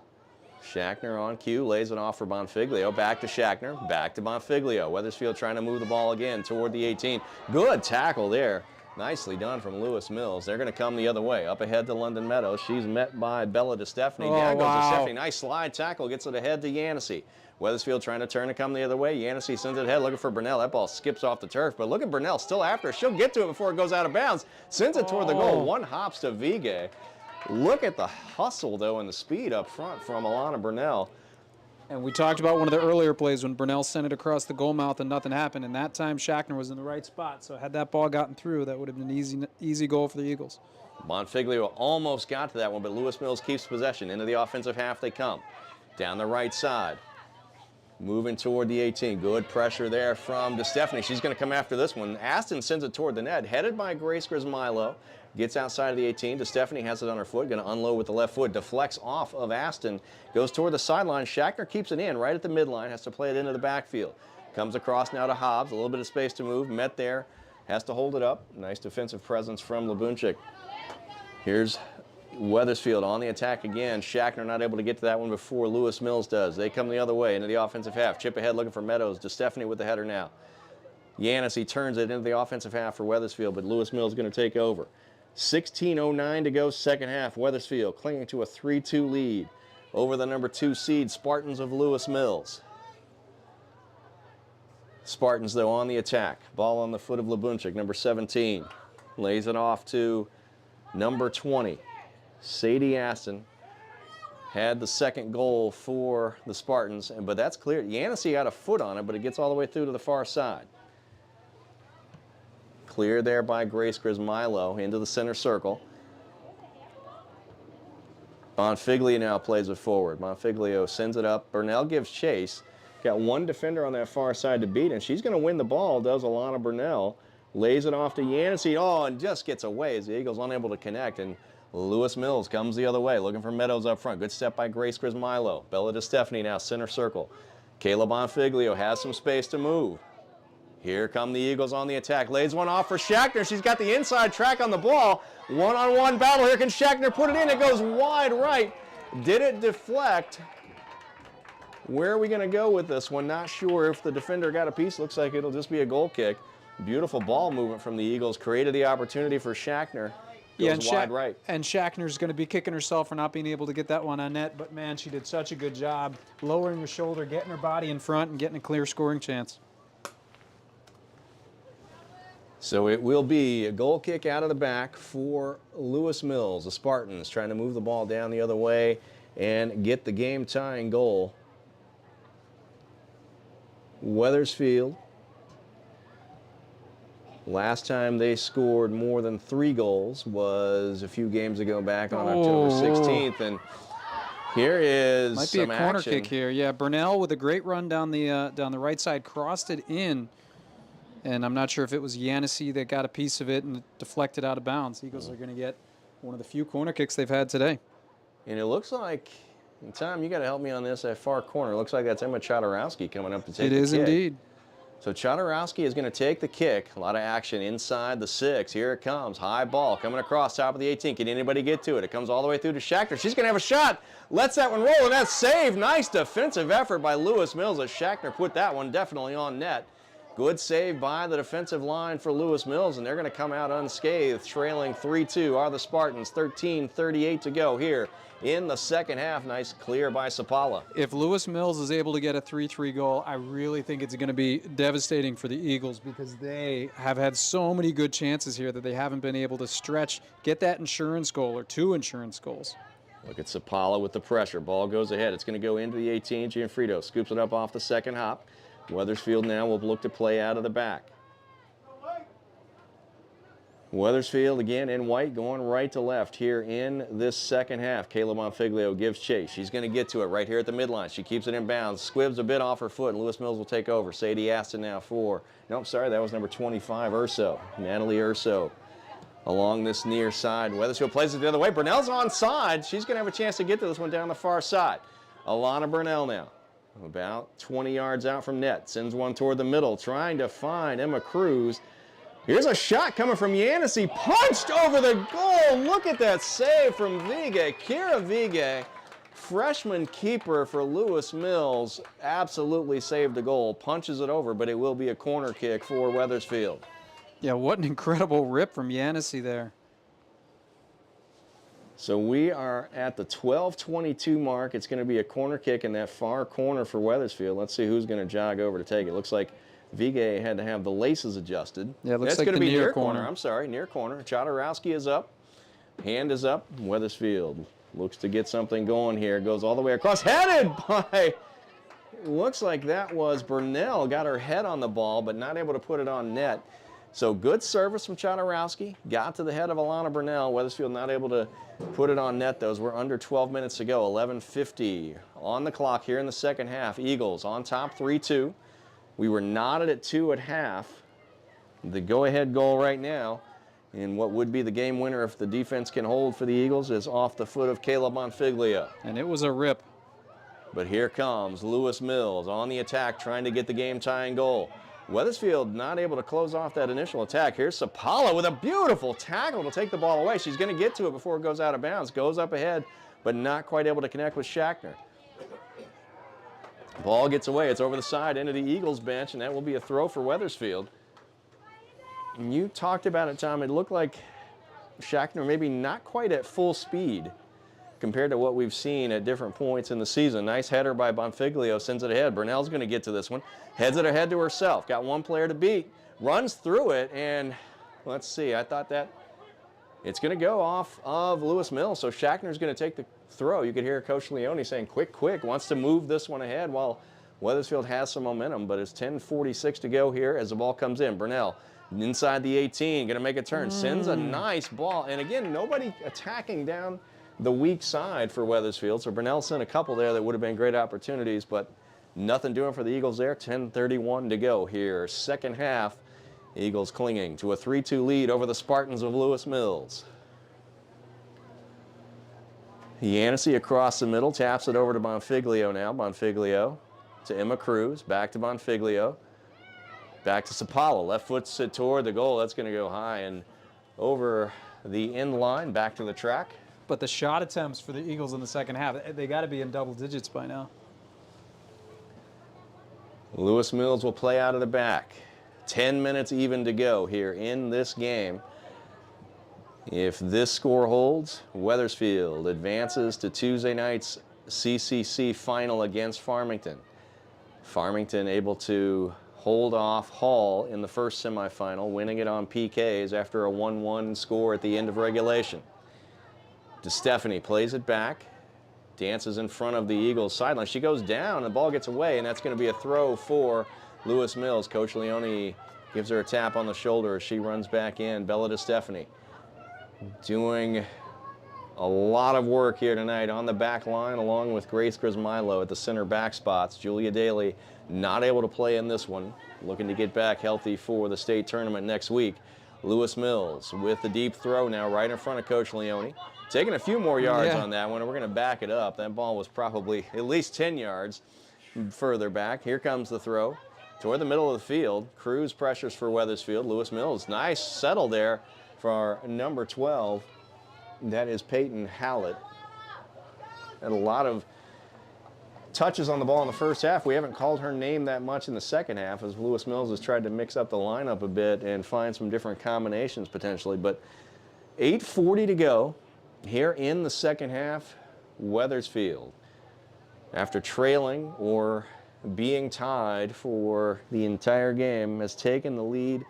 Schachner on cue, lays it off for Bonfiglio. Back to Schachner, back to Bonfiglio. Wethersfield trying to move the ball again toward the 18. Good tackle there. Nicely done from Lewis Mills. They're going to come the other way. Up ahead to London Meadows. She's met by Bella DeStefani. Down goes DeStefani. Nice slide tackle. Gets it ahead to Yancey. Wethersfield trying to turn to come the other way. Yancey sends it ahead looking for Burnell. That ball skips off the turf. But look at Burnell still after. She'll get to it before it goes out of bounds. Sends it toward the goal. One hops to Vigay. Look at the hustle, though, and the speed up front from Alana Burnell. And we talked about one of the earlier plays when Burnell sent it across the goal mouth and nothing happened. And that time Schachner was in the right spot. So had that ball gotten through, that would have been an easy goal for the Eagles. Bonfiglio almost got to that one, but Lewis Mills keeps possession. Into the offensive half they come. Down the right side. Moving toward the 18. Good pressure there from DeStefani. She's going to come after this one. Aston sends it toward the net. Headed by Grace Grismilo. Gets outside of the 18. DeStefani has it on her foot. Going to unload with the left foot. Deflects off of Aston. Goes toward the sideline. Schachner keeps it in right at the midline. Has to play it into the backfield. Comes across now to Hobbs. A little bit of space to move. Met there. Has to hold it up. Nice defensive presence from Labunchik. Here's Wethersfield on the attack again. Schachner not able to get to that one before Lewis Mills does. They come the other way into the offensive half. Chip ahead looking for Meadows. DeStefani with the header now. Yancey turns it into the offensive half for Wethersfield, but Lewis Mills going to take over. 16:09 to go second half. Wethersfield clinging to a 3-2 lead over the number 2 seed Spartans of Lewis Mills. Spartans, though, on the attack. Ball on the foot of Labunchik, number 17. Lays it off to number 20, Sadie Aston. had the second goal for the Spartans, but that's clear. Yancey got a foot on it, but it gets all the way through to the far side. Clear there by Grace Grismilo into the center circle. Bonfiglio now plays it forward. Bonfiglio sends it up. Burnell gives chase. Got one defender on that far side to beat, and she's going to win the ball, does Alana Burnell. Lays it off to Yancey. Oh, and just gets away as the Eagles unable to connect. And Lewis Mills comes the other way, looking for Meadows up front. Good step by Grace Grismilo. Bella DeStefani now center circle. Kayla Bonfiglio has some space to move. Here come the Eagles on the attack. Lays one off for Schachtner. She's got the inside track on the ball. One-on-one battle. Here can Schachtner put it in. It goes wide right. Did it deflect? Where are we going to go with this one? Not sure if the defender got a piece. Looks like it'll just be a goal kick. Beautiful ball movement from the Eagles. Created the opportunity for Schachtner. Goes wide right. And Schachtner's going to be kicking herself for not being able to get that one on net. But, man, she did such a good job lowering her shoulder, getting her body in front, and getting a clear scoring chance. So it will be a goal kick out of the back for Lewis Mills. The Spartans trying to move the ball down the other way and get the game-tying goal. Wethersfield, last time they scored more than 3 goals was a few games ago back on October 16th. And here is might be some a corner action. kick here. Yeah, Burnell with a great run down the right side, crossed it in. And I'm not sure if it was Yancey that got a piece of it and deflected out of bounds. Eagles are going to get one of the few corner kicks they've had today. And it looks like, and Tom, you got to help me on this, that far corner. It looks like that's Emma Chodorowski coming up to take the kick. It is indeed. So Chodorowski is going to take the kick. A lot of action inside the 6. Here it comes. High ball coming across top of the 18. Can anybody get to it? It comes all the way through to Schachtner. She's going to have a shot. Lets that one roll, and that's saved. Nice defensive effort by Lewis Mills as Schachtner put that one definitely on net. Good save by the defensive line for Lewis Mills, and they're going to come out unscathed, trailing 3-2 are the Spartans. 13:38 to go here in the second half. Nice clear by Sapala. If Lewis Mills is able to get a 3-3 goal, I really think it's going to be devastating for the Eagles because they have had so many good chances here that they haven't been able to stretch, get that insurance goal or 2 insurance goals. Look at Sapala with the pressure. Ball goes ahead. It's going to go into the 18. Gianfrido scoops it up off the second hop. Wethersfield now will look to play out of the back. Wethersfield again in white going right to left here in this second half. Kayla Bonfiglio gives chase. She's going to get to it right here at the midline. She keeps it in bounds, squibs a bit off her foot, and Lewis Mills will take over. Sadie Aston now for, nope, sorry, that was number 25, Urso. Natalie Urso along this near side. Wethersfield plays it the other way. Burnell's onside. She's going to have a chance to get to this one down the far side. Alana Burnell now. About 20 yards out from net. Sends one toward the middle, trying to find Emma Cruz. Here's a shot coming from Yancey. Punched over the goal. Look at that save from Vigay. Kira Vigay, freshman keeper for Lewis Mills, absolutely saved the goal. Punches it over, but it will be a corner kick for Wethersfield. Yeah, what an incredible rip from Yancey there. So we are at the 12:22 mark. It's going to be a corner kick in that far corner for Wethersfield. Let's see who's going to jog over to take it. Looks like Vigay had to have the laces adjusted. Yeah, it looks That's like going to the be near near corner. I'm sorry, near corner. Chodorowski is up. Hand is up. Wethersfield looks to get something going here. Goes all the way across. Headed by, looks like that was Burnell. Got her head on the ball, but not able to put it on net. So good service from Chodorowski. Got to the head of Alana Burnell. Wethersfield not able to put it on net. Those were under 12 minutes to go. 11:50 on the clock here in the second half. Eagles on top 3-2. We were knotted at 2 at half. The go-ahead goal right now, and what would be the game winner if the defense can hold for the Eagles, is off the foot of Kayla Bonfiglio. And it was a rip. But here comes Lewis Mills on the attack, trying to get the game-tying goal. Wethersfield not able to close off that initial attack. Here's Sapala with a beautiful tackle to take the ball away. She's going to get to it before it goes out of bounds. Goes up ahead, but not quite able to connect with Schachtner. Ball gets away. It's over the side into the Eagles bench, and that will be a throw for Wethersfield. And you talked about it, Tom. It looked like Schachtner maybe not quite at full speed compared to what we've seen at different points in the season. Nice header by Bonfiglio, sends it ahead. Burnell's going to get to this one. Heads it ahead to herself. Got one player to beat. Runs through it, and let's see. I thought that it's going to go off of Lewis Mills, so Schachtner's going to take the throw. You could hear Coach Leone saying, quick, quick, wants to move this one ahead while Wethersfield has some momentum, but it's 10:46 to go here as the ball comes in. Burnell inside the 18, going to make a turn, sends a nice ball. And again, nobody attacking down the weak side for Wethersfield. So Burnell sent a couple there that would have been great opportunities, but nothing doing for the Eagles there. 10:31 to go here. Second half, Eagles clinging to a 3-2 lead over the Spartans of Lewis Mills. Yancey across the middle, taps it over to Bonfiglio now. Bonfiglio to Emma Cruz, back to Bonfiglio. Back to Sapala, left foot sit toward the goal. That's going to go high and over the end line, back to the track. But the shot attempts for the Eagles in the second half, they got to be in double digits by now. Lewis Mills will play out of the back. 10 minutes even to go here in this game. If this score holds, Wethersfield advances to Tuesday night's CCC final against Farmington. Farmington able to hold off Hall in the first semifinal, winning it on PKs after a 1-1 score at the end of regulation. DeStefani plays it back, dances in front of the Eagles sideline. She goes down, the ball gets away, and that's going to be a throw for Lewis Mills. Coach Leone gives her a tap on the shoulder as she runs back in. Bella DeStefani doing a lot of work here tonight on the back line, along with Grace Grismilo at the center back spots. Julia Daly not able to play in this one, looking to get back healthy for the state tournament next week. Lewis Mills with the deep throw now right in front of Coach Leone. Taking a few more yards on that one, and we're going to back it up. That ball was probably at least 10 yards further back. Here comes the throw toward the middle of the field. Cruz pressures for Wethersfield. Lewis Mills, nice settle there for our number 12. That is Peyton Hallett. Had a lot of touches on the ball in the first half. We haven't called her name that much in the second half as Lewis Mills has tried to mix up the lineup a bit and find some different combinations potentially. But 8:40 to go here in the second half. Wethersfield, after trailing or being tied for the entire game, has taken the lead.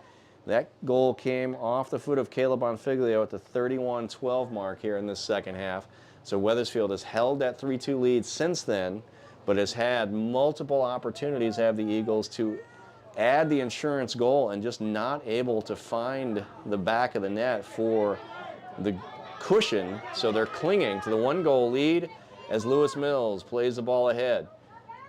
That goal came off the foot of Caleb Bonfiglio at the 31-12 mark here in this second half. So Wethersfield has held that 3-2 lead since then, but has had multiple opportunities to have the Eagles to add the insurance goal and just not able to find the back of the net for the cushion. So they're clinging to the 1-goal lead as Lewis Mills plays the ball ahead.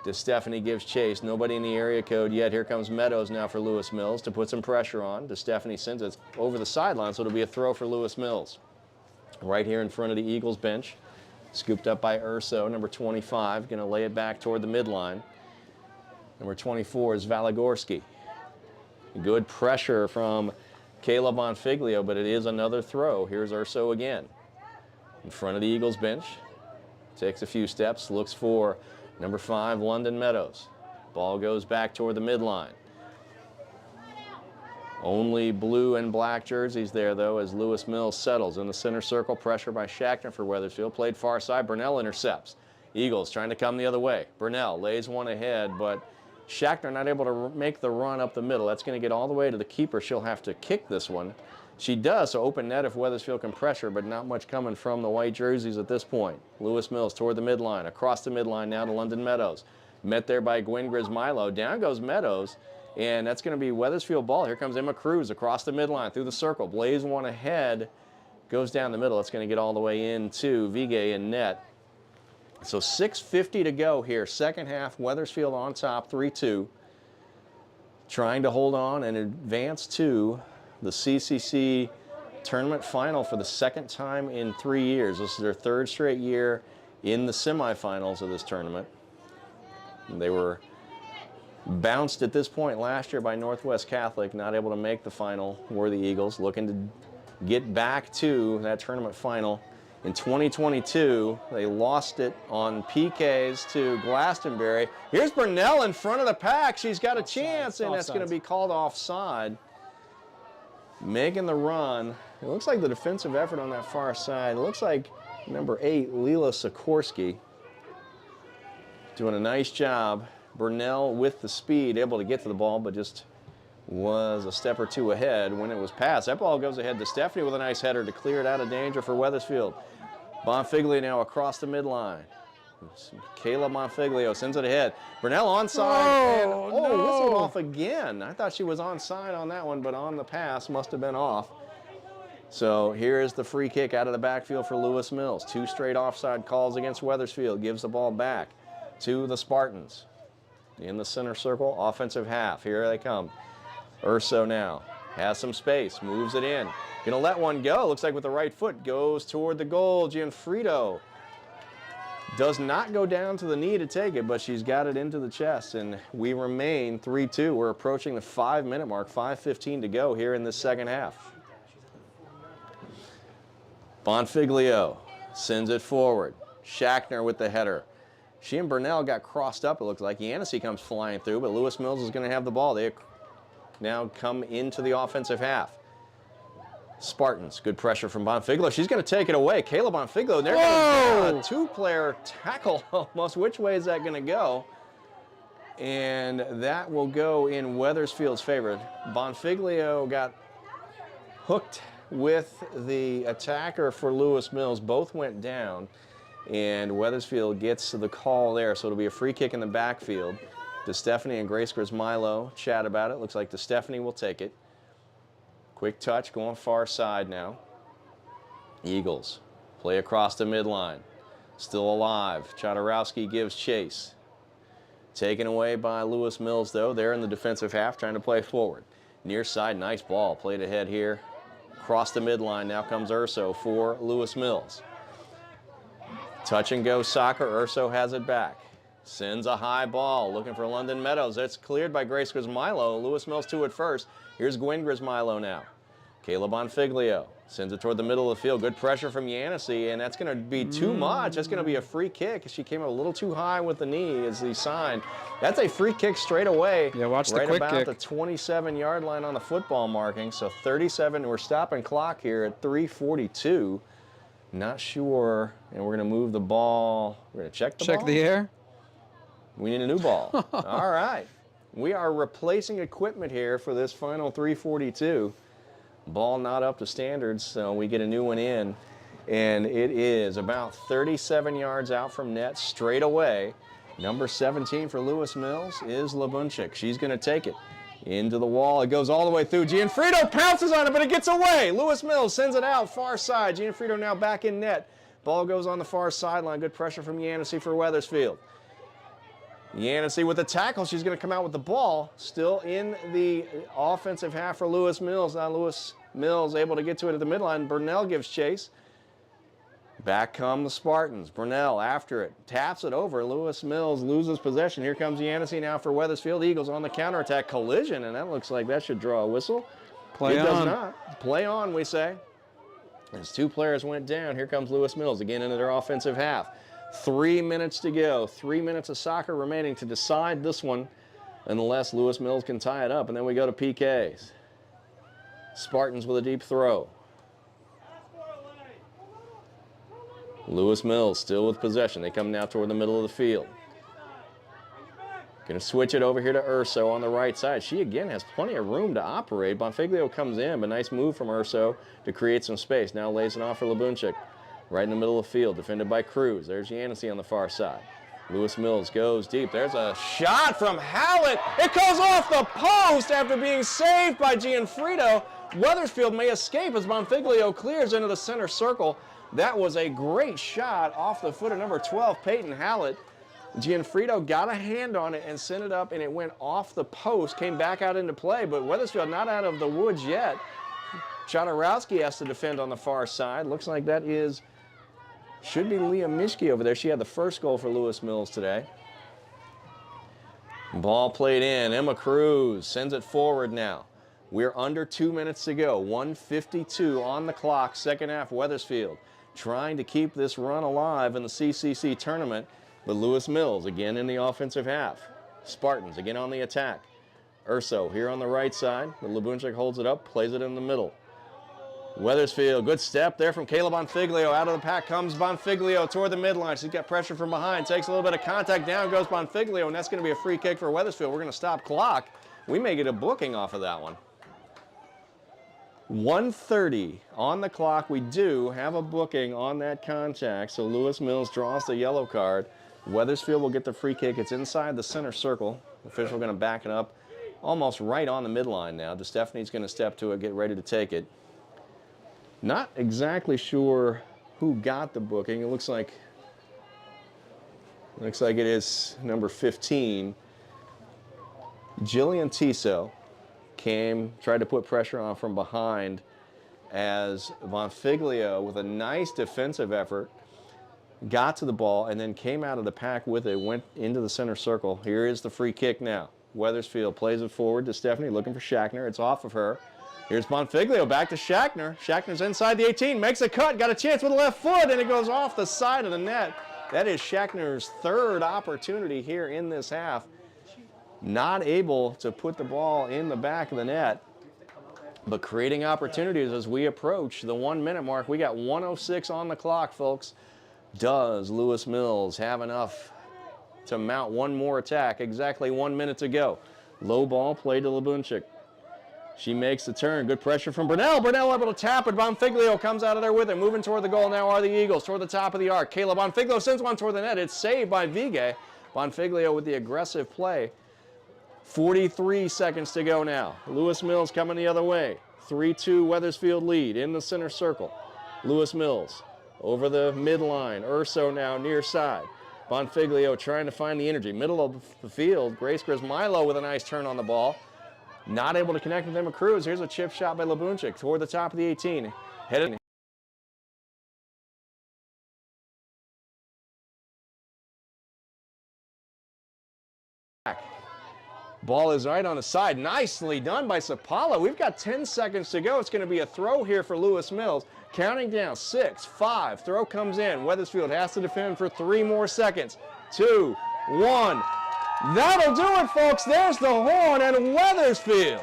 DeStefani gives chase. Nobody in the area code yet. Here comes Meadows now for Lewis Mills to put some pressure on. DeStefani sends it over the sideline, so it'll be a throw for Lewis Mills. Right here in front of the Eagles bench. Scooped up by Urso, number 25. Going to lay it back toward the midline. Number 24 is Valagorski. Good pressure from Caleb Bonfiglio, but it is another throw. Here's Urso again. In front of the Eagles bench. Takes a few steps, looks for number 5, London Meadows. Ball goes back toward the midline. Only blue and black jerseys there, though, as Lewis Mills settles in the center circle. Pressure by Shackner for Wethersfield. Played far side. Burnell intercepts. Eagles trying to come the other way. Burnell lays one ahead, but Shackner not able to make the run up the middle. That's going to get all the way to the keeper. She'll have to kick this one. She does, so open net if Wethersfield can pressure, but not much coming from the white jerseys at this point. Lewis Mills toward the midline, across the midline now to London Meadows. Met there by Gwen Grismilo. Down goes Meadows, and that's going to be Wethersfield ball. Here comes Emma Cruz across the midline through the circle. Blaze one ahead, goes down the middle. It's going to get all the way into Vigay in net. So 6:50 to go here. Second half, Wethersfield on top, 3-2. Trying to hold on and advance to the CCC tournament final for the second time in 3 years. This is their third straight year in the semifinals of this tournament. They were bounced at this point last year by Northwest Catholic, not able to make the final. Were the Eagles looking to get back to that tournament final. In 2022, they lost it on PKs to Glastonbury. Here's Burnell in front of the pack. She's got a chance, and that's going to be called offside. Making the run. It looks like the defensive effort on that far side. It looks like number 8, Leela Sikorsky, doing a nice job. Burnell with the speed, able to get to the ball, but just was a step or two ahead when it was passed. That ball goes ahead to Stephanie with a nice header to clear it out of danger for Wethersfield. Bonfiglio now across the midline. Kayla Bonfiglio sends it ahead. Brunel onside. And, whistled off again. I thought she was onside on that one, but on the pass must have been off. So here is the free kick out of the backfield for Lewis Mills. 2 straight offside calls against Wethersfield. Gives the ball back to the Spartans. In the center circle, offensive half. Here they come. Urso now has some space, moves it in. Gonna let one go. Looks like with the right foot goes toward the goal. Gianfrido does not go down to the knee to take it, but she's got it into the chest, and we remain 3-2. We're approaching the 5-minute mark, 5:15 to go here in this second half. Bonfiglio sends it forward. Shackner with the header. She and Burnell got crossed up, it looks like. Yancey comes flying through, but Lewis Mills is going to have the ball. They now come into the offensive half. Spartans, good pressure from Bonfiglio. She's going to take it away. Kayla Bonfiglio, they're going to a 2-player tackle almost. Which way is that going to go? And that will go in Wethersfield's favor. Bonfiglio got hooked with the attacker for Lewis Mills. Both went down, and Wethersfield gets the call there, so it'll be a free kick in the backfield. DeStefani and Grace Grismilo chat about it. Looks like DeStefani will take it. Quick touch going far side now. Eagles play across the midline. Still alive. Chodorowski gives chase. Taken away by Lewis Mills, though. They're in the defensive half trying to play forward. Near side, nice ball. Played ahead here. Across the midline, now comes Urso for Lewis Mills. Touch and go soccer, Urso has it back. Sends a high ball, looking for London Meadows. That's cleared by Grace Grismilo. Lewis Mills to it first. Here's Gwen Grismilo now. Kayla Bonfiglio sends it toward the middle of the field. Good pressure from Yancey, and that's going to be too much. That's going to be a free kick. She came up a little too high with the knee as the sign. That's a free kick straight away. Yeah, watch the right quick about kick. the 27-yard line on the football marking. So 37, we're stopping clock here at 3:42. Not sure, and we're going to move the ball. We're going to check the ball. Check the air. We need a new ball. All right. We are replacing equipment here for this final 3:42. Ball not up to standards, so we get a new one in. And it is about 37 yards out from net, straight away. Number 17 for Lewis Mills is Labunchik. She's going to take it into the wall. It goes all the way through. Gianfrido pounces on it, but it gets away. Lewis Mills sends it out far side. Gianfrido now back in net. Ball goes on the far sideline. Good pressure from Yancey for Wethersfield. Yancey with the tackle. She's going to come out with the ball. Still in the offensive half for Lewis Mills. Now Lewis Mills able to get to it at the midline. Burnell gives chase. Back come the Spartans. Burnell after it. Taps it over. Lewis Mills loses possession. Here comes Yancey now for Wethersfield. Eagles on the counterattack. Collision, and that looks like that should draw a whistle. Play it on. does not. Play on, we say. As 2 players went down, here comes Lewis Mills again into their offensive half. 3 minutes to go. 3 minutes of soccer remaining to decide this one, unless Lewis Mills can tie it up. And then we go to PKs. Spartans with a deep throw. Lewis Mills still with possession. They come now toward the middle of the field. Going to switch it over here to Urso on the right side. She again has plenty of room to operate. Bonfiglio comes in, but nice move from Urso to create some space. Now lays it off for Labunchik. Right in the middle of the field, defended by Cruz. There's Yancey on the far side. Lewis Mills goes deep. There's a shot from Hallett. It goes off the post after being saved by Gianfrido. Wethersfield may escape as Bonfiglio clears into the center circle. That was a great shot off the foot of number 12, Peyton Hallett. Gianfrido got a hand on it and sent it up, and it went off the post, came back out into play, but Wethersfield not out of the woods yet. Chodorowski has to defend on the far side. Looks like that should be Leah Mishke over there. She had the first goal for Lewis Mills today. Ball played in. Emma Cruz sends it forward now. We're under 2 minutes to go. 1:52 on the clock. Second half, Wethersfield trying to keep this run alive in the CCC tournament. But Lewis Mills again in the offensive half. Spartans again on the attack. Urso here on the right side. But Labunchik holds it up, plays it in the middle. Wethersfield, good step there from Kayla Bonfiglio. Out of the pack comes Bonfiglio toward the midline. She's got pressure from behind. Takes a little bit of contact. Down goes Bonfiglio, and that's going to be a free kick for Wethersfield. We're going to stop clock. We may get a booking off of that one. 1:30 on the clock. We do have a booking on that contact, so Lewis Mills draws the yellow card. Wethersfield will get the free kick. It's inside the center circle. The official going to back it up almost right on the midline now. DeStefani's going to step to it, get ready to take it. Not exactly sure who got the booking. It looks like it is number 15. Jillian Tiso came, tried to put pressure on from behind as Bonfiglio, with a nice defensive effort, got to the ball and then came out of the pack with it, went into the center circle. Here is the free kick now. Wethersfield plays it forward to Stephanie, looking for Shackner. It's off of her. Here's Bonfiglio, back to Shackner. Shackner's inside the 18, makes a cut, got a chance with the left foot, and it goes off the side of the net. That is Shackner's third opportunity here in this half. Not able to put the ball in the back of the net, but creating opportunities as we approach the 1 minute mark. We got 1:06 on the clock, folks. Does Lewis Mills have enough to mount one more attack? Exactly 1 minute to go. Low ball played to Labunchik. She makes the turn. Good pressure from Brunel. Brunel able to tap it. Bonfiglio comes out of there with it. Moving toward the goal now are the Eagles, toward the top of the arc. Kayla Bonfiglio sends one toward the net. It's saved by Vigue. Bonfiglio with the aggressive play. 43 seconds to go now. Lewis Mills coming the other way. 3-2 Wethersfield lead in the center circle. Lewis Mills over the midline. Urso now near side. Bonfiglio trying to find the energy. Middle of the field. Grace Grismilo with a nice turn on the ball. Not able to connect with Emma Cruz. Here's a chip shot by Labunchik toward the top of the 18. Headed. Ball is right on the side. Nicely done by Sapala. We've got 10 seconds to go. It's going to be a throw here for Lewis Mills. Counting down, 6, 5. Throw comes in. Wethersfield has to defend for 3 more seconds. 2, 1. That'll do it, folks. There's the horn, and Wethersfield,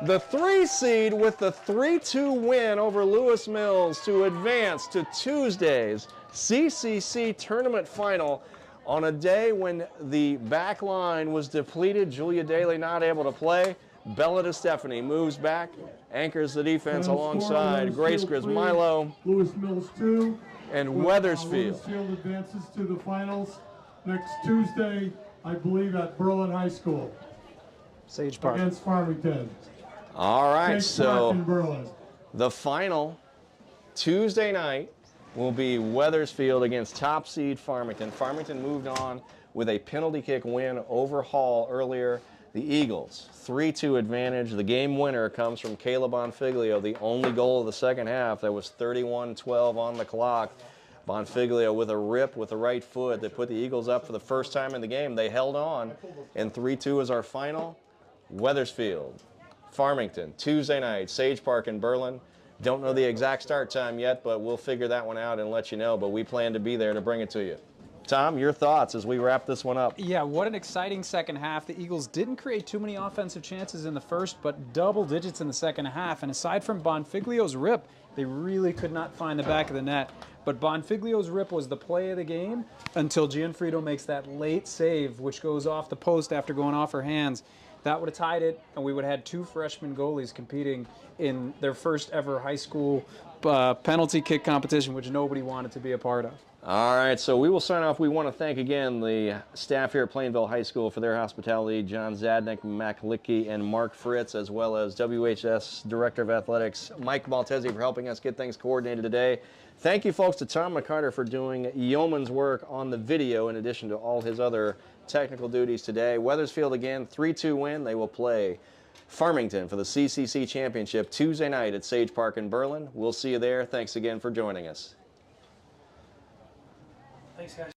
the 3 seed with the 3-2 win over Lewis Mills to advance to Tuesday's CCC tournament final on a day when the back line was depleted. Julia Daly not able to play. Bella DeStefani moves back, anchors the defense alongside Grace Grismilo. Lewis Mills 2. And Wethersfield. Wethersfield advances to the finals next Tuesday, I believe, at Berlin High School. Sage Park. Against Farmington. All right, Sage Park in so Berlin. the final Tuesday night will be Wethersfield against top seed Farmington. Farmington moved on with a penalty kick win over Hall earlier. The Eagles, 3-2 advantage. The game winner comes from Kayla Bonfiglio, the only goal of the second half. That was 31-12 on the clock. Bonfiglio with a rip with the right foot that put the Eagles up for the first time in the game. They held on, and 3-2 is our final. Wethersfield, Farmington, Tuesday night, Sage Park in Berlin. Don't know the exact start time yet, but we'll figure that one out and let you know. But we plan to be there to bring it to you. Tom, your thoughts as we wrap this one up? Yeah, what an exciting second half. The Eagles didn't create too many offensive chances in the first, but double digits in the second half. And aside from Bonfiglio's rip, they really could not find the back of the net. But Bonfiglio's rip was the play of the game until Gianfrido makes that late save, which goes off the post after going off her hands. That would have tied it, and we would have had 2 freshman goalies competing in their first ever high school penalty kick competition, which nobody wanted to be a part of. All right, so we will sign off. We want to thank again the staff here at Plainville High School for their hospitality, John Zadnik, Mac Licky, and Mark Fritz, as well as WHS Director of Athletics, Mike Maltese, for helping us get things coordinated today. Thank you, folks, to Tom McCarter for doing yeoman's work on the video in addition to all his other technical duties today. Wethersfield, again, 3-2 win. They will play Farmington for the CCC Championship Tuesday night at Sage Park in Berlin. We'll see you there. Thanks again for joining us. Thanks, guys.